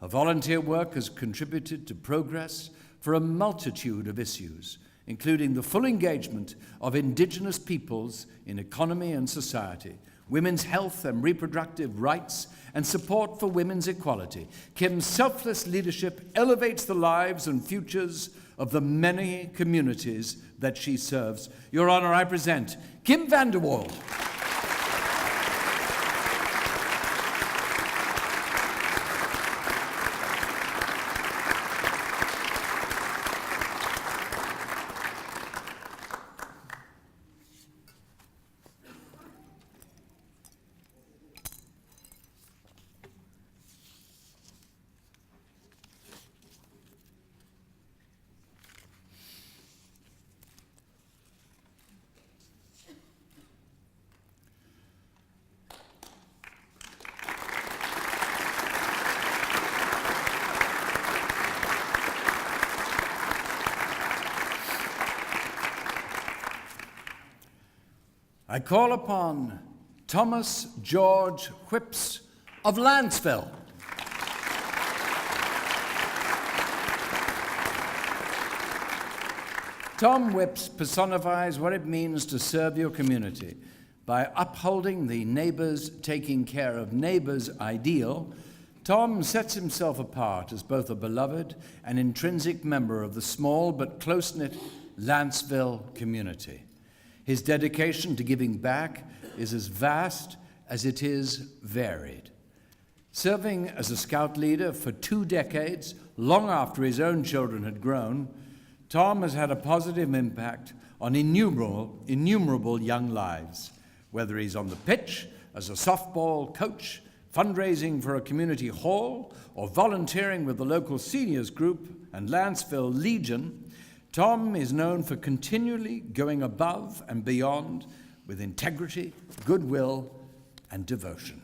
Her volunteer work has contributed to progress for a multitude of issues, including the full engagement of Indigenous peoples in economy and society, women's health and reproductive rights, and support for women's equality. Kim's selfless leadership elevates the lives and futures of the many communities that she serves. Your Honor, I present Kim Vander Ward. I call upon Thomas George Whips of Lanceville. Tom Whips personifies what it means to serve your community by upholding the neighbors taking care of neighbors ideal. Tom sets himself apart as both a beloved and intrinsic member of the small but close-knit Lanceville community. His dedication to giving back is as vast as it is varied. Serving as a scout leader for 2 decades, long after his own children had grown, Tom has had a positive impact on innumerable young lives, whether he's on the pitch as a softball coach, fundraising for a community hall, or volunteering with the local seniors group and Lanceville Legion. Tom is known for continually going above and beyond with integrity, goodwill, and devotion.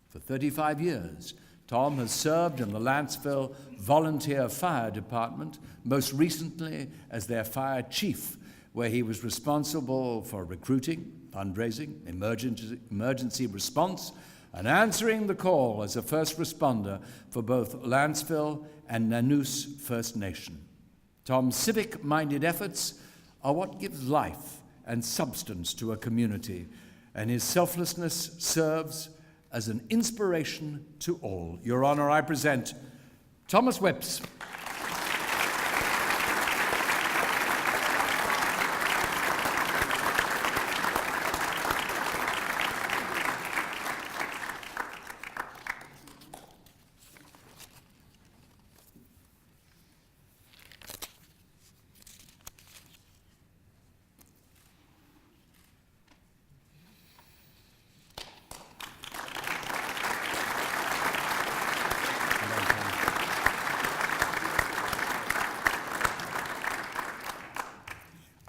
For 35 years, Tom has served in the Lanceville Volunteer Fire Department, most recently as their fire chief, where he was responsible for recruiting, fundraising, emergency response, and answering the call as a first responder for both Lanceville and Nanoose First Nation. Tom's civic-minded efforts are what gives life and substance to a community, and his selflessness serves as an inspiration to all. Your Honour, I present Thomas Whipps.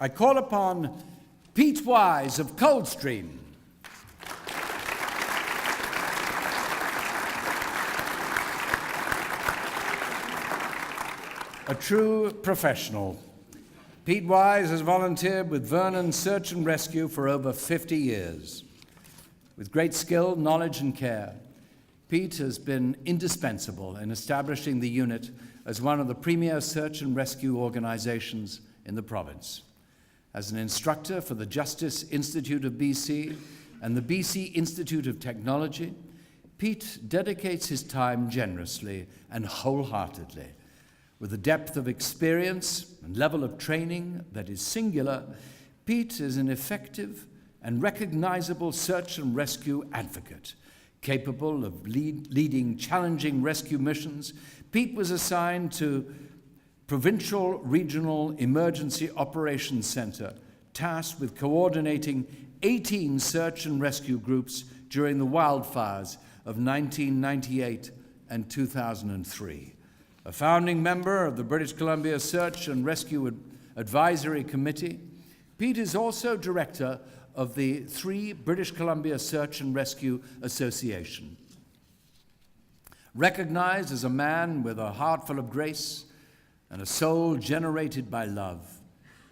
I call upon Pete Wise of Coldstream. A true professional, Pete Wise has volunteered with Vernon Search and Rescue for over 50 years. With great skill, knowledge, and care, Pete has been indispensable in establishing the unit as one of the premier search and rescue organizations in the province. As an instructor for the Justice Institute of BC and the BC Institute of Technology, Pete dedicates his time generously and wholeheartedly. With a depth of experience and level of training that is singular, Pete is an effective and recognizable search and rescue advocate. Capable of leading challenging rescue missions, Pete was assigned to Provincial Regional Emergency Operations Centre, tasked with coordinating 18 search and rescue groups during the wildfires of 1998 and 2003. A founding member of the British Columbia Search and Rescue Advisory Committee, Pete is also director of the 3 British Columbia Search and Rescue Association. Recognized as a man with a heart full of grace and a soul generated by love,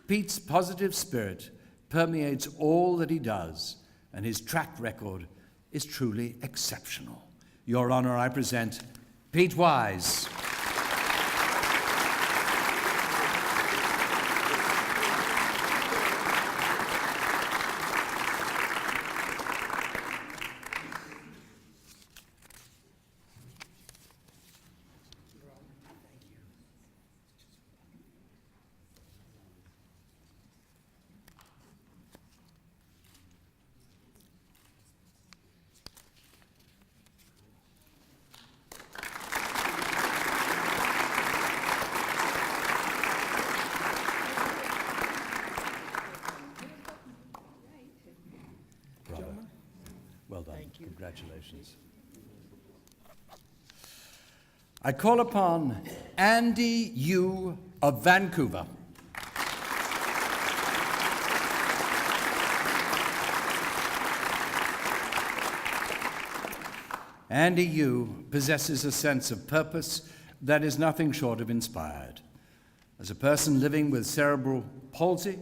Pete's positive spirit permeates all that he does, and his track record is truly exceptional. Your Honour, I present Pete Wise. Well done. Thank you. Congratulations. I call upon Andy Yu of Vancouver. Andy Yu possesses a sense of purpose that is nothing short of inspired. As a person living with cerebral palsy,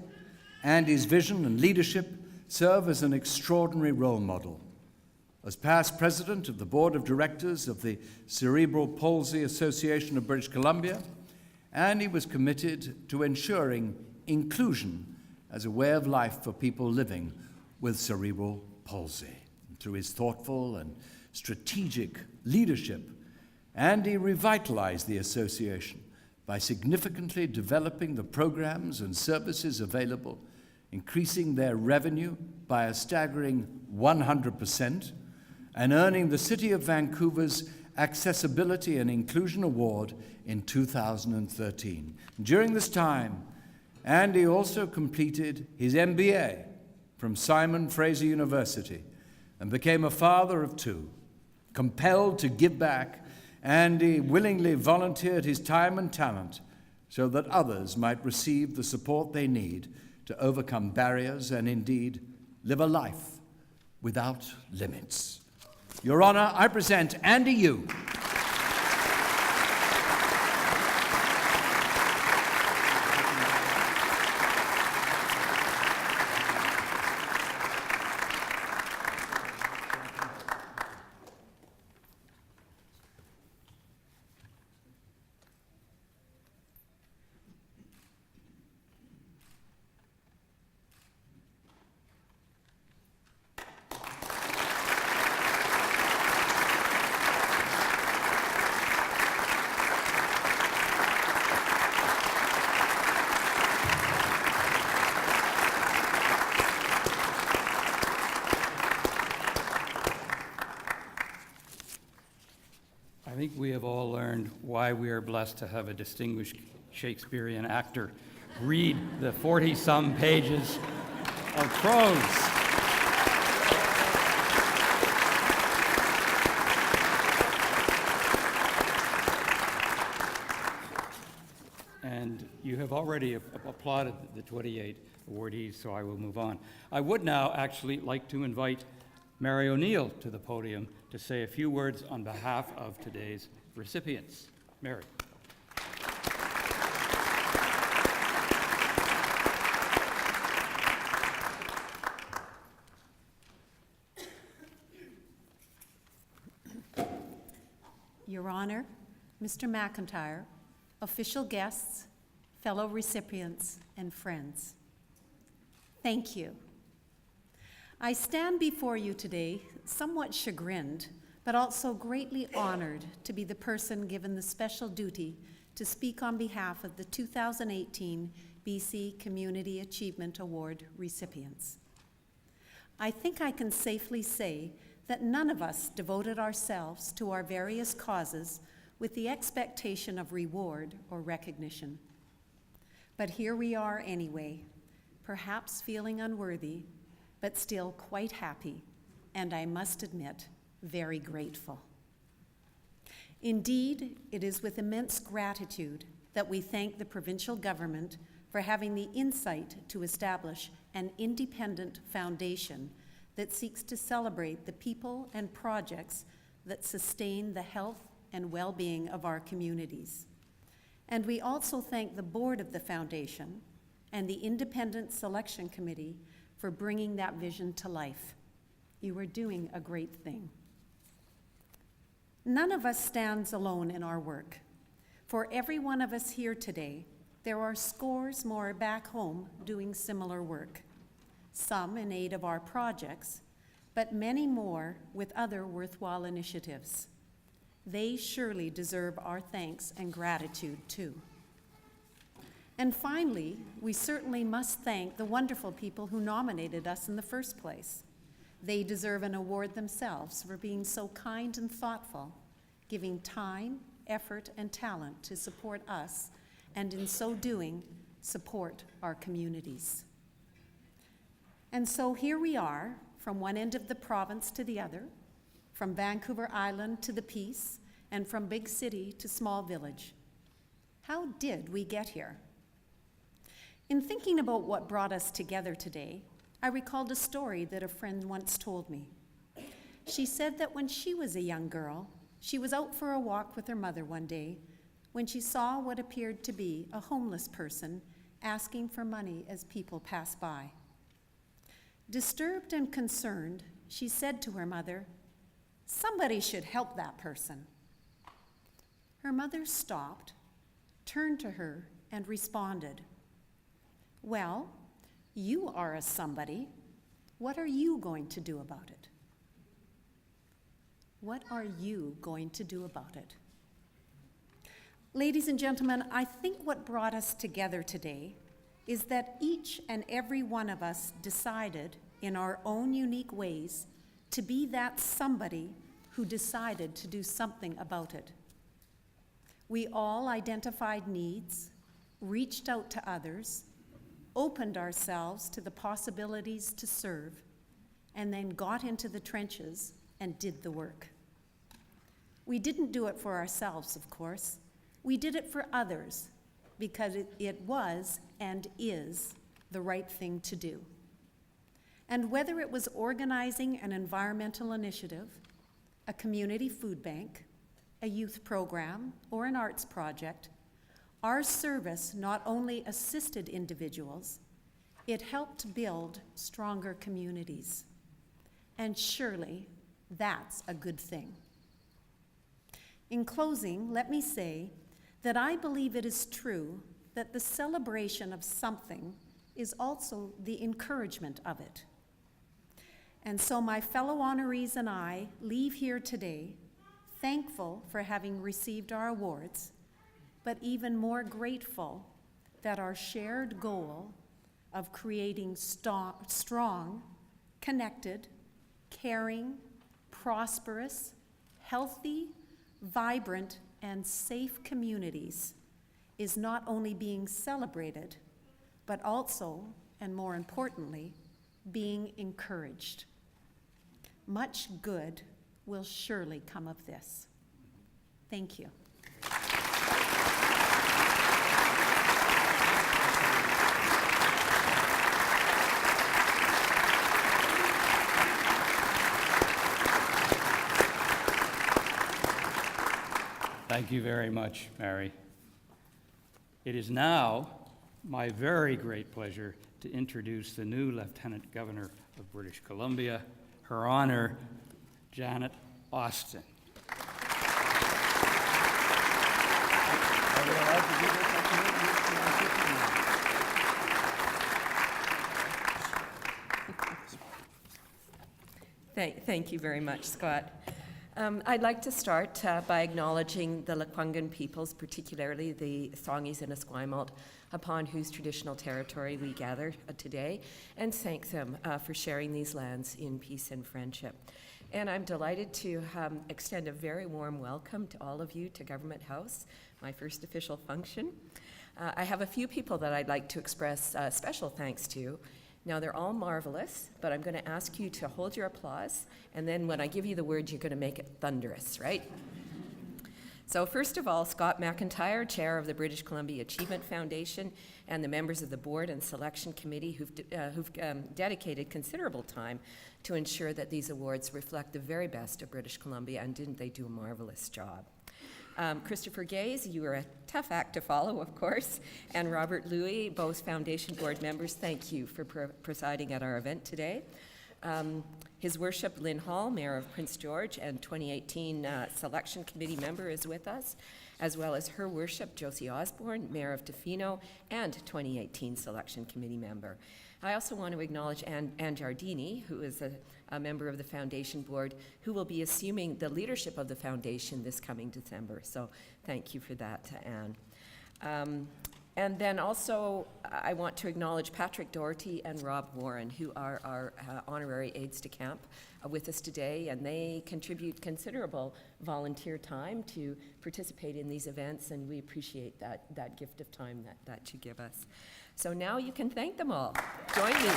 Andy's vision and leadership serve as an extraordinary role model. As past president of the board of directors of the Cerebral Palsy Association of British Columbia, Andy was committed to ensuring inclusion as a way of life for people living with cerebral palsy. And through his thoughtful and strategic leadership, Andy revitalized the association by significantly developing the programs and services available, increasing their revenue by a staggering 100%, and earning the City of Vancouver's Accessibility and Inclusion Award in 2013. During this time, Andy also completed his MBA from Simon Fraser University and became a father of 2. Compelled to give back, Andy willingly volunteered his time and talent so that others might receive the support they need to overcome barriers and indeed live a life without limits. Your Honour, I present Andy Yu. I think we have all learned why we are blessed to have a distinguished Shakespearean actor read the 40-some pages of prose. And you have already applauded the 28 awardees, so I will move on. I would now actually like to invite Mary ONeill to the podium to say a few words on behalf of today's recipients. Mary. Your Honor, Mr. McIntyre, official guests, fellow recipients, and friends, thank you. I stand before you today somewhat chagrined, but also greatly honored to be the person given the special duty to speak on behalf of the 2018 BC Community Achievement Award recipients. I think I can safely say that none of us devoted ourselves to our various causes with the expectation of reward or recognition. But here we are anyway, perhaps feeling unworthy, but still quite happy, and I must admit, very grateful. Indeed, it is with immense gratitude that we thank the provincial government for having the insight to establish an independent foundation that seeks to celebrate the people and projects that sustain the health and well-being of our communities. And we also thank the board of the foundation and the independent selection committee for bringing that vision to life. You are doing a great thing. None of us stands alone in our work. For every one of us here today, there are scores more back home doing similar work, some in aid of our projects, but many more with other worthwhile initiatives. They surely deserve our thanks and gratitude too. And finally, we certainly must thank the wonderful people who nominated us in the first place. They deserve an award themselves for being so kind and thoughtful, giving time, effort, and talent to support us, and in so doing, support our communities. And so here we are, from one end of the province to the other, from Vancouver Island to the Peace, and from big city to small village. How did we get here? In thinking about what brought us together today, I recalled a story that a friend once told me. She said that when she was a young girl, she was out for a walk with her mother one day when she saw what appeared to be a homeless person asking for money as people passed by. Disturbed and concerned, she said to her mother, "Somebody should help that person." Her mother stopped, turned to her, and responded, "Well, you are a somebody. What are you going to do about it?" What are you going to do about it? Ladies and gentlemen, I think what brought us together today is that each and every one of us decided in our own unique ways to be that somebody who decided to do something about it. We all identified needs, reached out to others, opened ourselves to the possibilities to serve, and then got into the trenches and did the work. We didn't do it for ourselves, of course. We did it for others because it was and is the right thing to do. And whether it was organizing an environmental initiative, a community food bank, a youth program, or an arts project, our service not only assisted individuals, it helped build stronger communities. And surely that's a good thing. In closing, let me say that I believe it is true that the celebration of something is also the encouragement of it. And so my fellow honorees and I leave here today thankful for having received our awards, but even more grateful that our shared goal of creating strong, connected, caring, prosperous, healthy, vibrant, and safe communities is not only being celebrated, but also, and more importantly, being encouraged. Much good will surely come of this. Thank you. Thank you very much, Mary. It is now my very great pleasure to introduce the new Lieutenant Governor of British Columbia, Her Honor, Janet Austin. Thank you very much, Scott. I'd like to start by acknowledging the Lekwungen peoples, particularly the Songhees and Esquimalt, upon whose traditional territory we gather today, and thank them for sharing these lands in peace and friendship. And I'm delighted to extend a very warm welcome to all of you to Government House, my first official function. I have a few people that I'd like to express special thanks to. Now, they're all marvelous, but I'm going to ask you to hold your applause, and then when I give you the word, you're going to make it thunderous, right? So first of all, Scott McIntyre, Chair of the British Columbia Achievement Foundation, and the members of the Board and Selection Committee who've dedicated considerable time to ensure that these awards reflect the very best of British Columbia, and didn't they do a marvelous job? Christopher Gaze, you were a tough act to follow, of course, and Robert Louie, both Foundation Board members, thank you for presiding at our event today. His Worship Lynn Hall, Mayor of Prince George and 2018 Selection Committee member, is with us, as well as Her Worship Josie Osborne, Mayor of Tofino and 2018 Selection Committee member. I also want to acknowledge Ann Giardini, who is a member of the Foundation Board, who will be assuming the leadership of the Foundation this coming December. So thank you for that to Ann. And then also, I want to acknowledge Patrick Doherty and Rob Warren, who are our honorary aides de camp with us today, and they contribute considerable volunteer time to participate in these events, and we appreciate that gift of time that you give us. So now you can thank them all. Join me.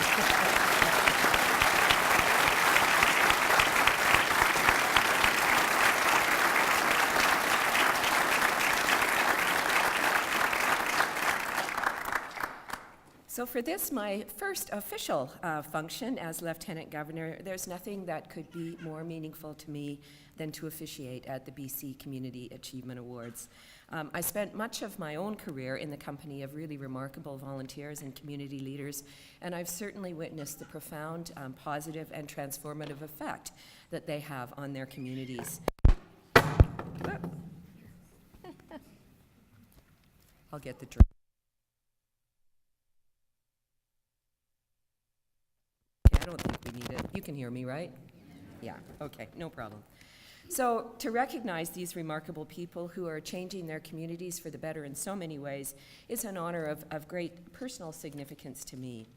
So for this, my first official function as Lieutenant Governor, there's nothing that could be more meaningful to me than to officiate at the BC Community Achievement Awards. I spent much of my own career in the company of really remarkable volunteers and community leaders, and I've certainly witnessed the profound, positive, and transformative effect that they have on their communities. I'll get the drink. I don't think we need it. You can hear me, right? Yeah, okay, no problem. So to recognize these remarkable people who are changing their communities for the better in so many ways is an honor of great personal significance to me.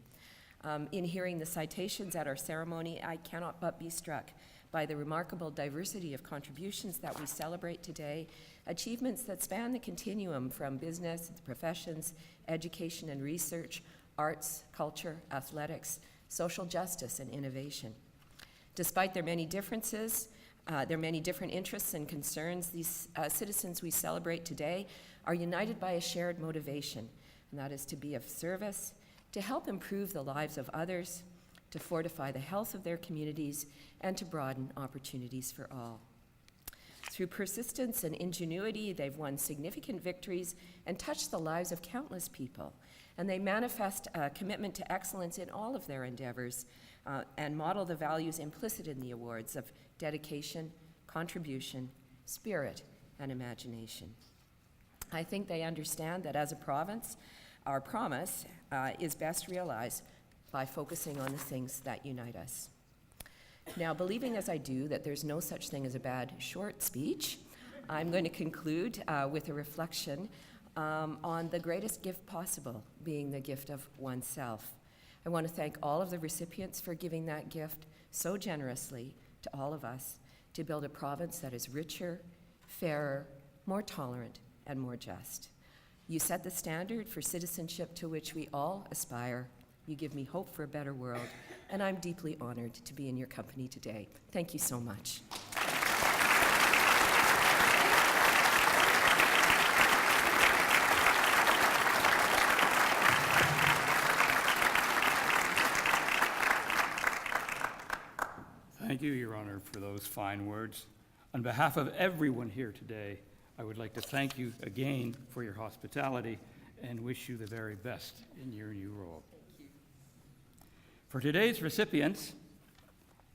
In hearing the citations at our ceremony, I cannot but be struck by the remarkable diversity of contributions that we celebrate today, achievements that span the continuum from business, professions, education and research, arts, culture, athletics, social justice, and innovation. Despite their many differences, their many different interests and concerns, these citizens we celebrate today are united by a shared motivation, and that is to be of service, to help improve the lives of others, to fortify the health of their communities, and to broaden opportunities for all. Through persistence and ingenuity, they've won significant victories and touched the lives of countless people, and they manifest a commitment to excellence in all of their endeavors and model the values implicit in the awards of dedication, contribution, spirit, and imagination. I think they understand that as a province, our promise is best realized by focusing on the things that unite us. Now, believing as I do that there's no such thing as a bad short speech, I'm going to conclude with a reflection on the greatest gift possible, being the gift of oneself. I want to thank all of the recipients for giving that gift so generously to all of us to build a province that is richer, fairer, more tolerant, and more just. You set the standard for citizenship to which we all aspire. You give me hope for a better world, and I'm deeply honored to be in your company today. Thank you so much. Thank you, Your Honor, for those fine words. On behalf of everyone here today, I would like to thank you again for your hospitality and wish you the very best in your new role. For today's recipients,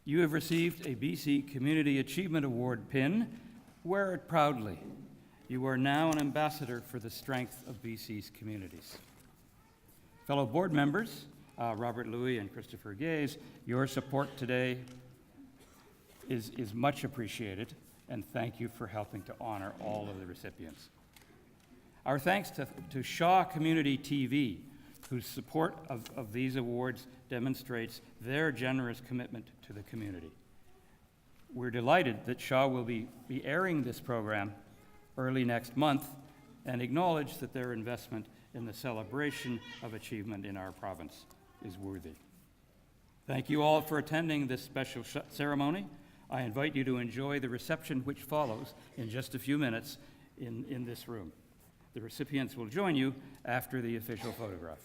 you have received a BC Community Achievement Award pin. Wear it proudly. You are now an ambassador for the strength of BC's communities. Fellow board members, Robert Louie and Christopher Gaze, your support today is much appreciated, and thank you for helping to honor all of the recipients. Our thanks to Shaw Community TV, whose support of these awards demonstrates their generous commitment to the community. We're delighted that Shaw will be airing this program early next month and acknowledge that their investment in the celebration of achievement in our province is worthy. Thank you all for attending this special ceremony. I invite you to enjoy the reception which follows in just a few minutes in this room. The recipients will join you after the official photograph.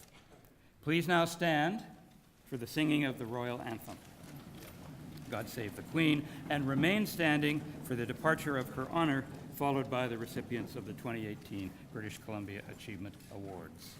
Please now stand for the singing of the Royal Anthem. God Save the Queen, and remain standing for the departure of Her Honour, followed by the recipients of the 2018 British Columbia Achievement Awards.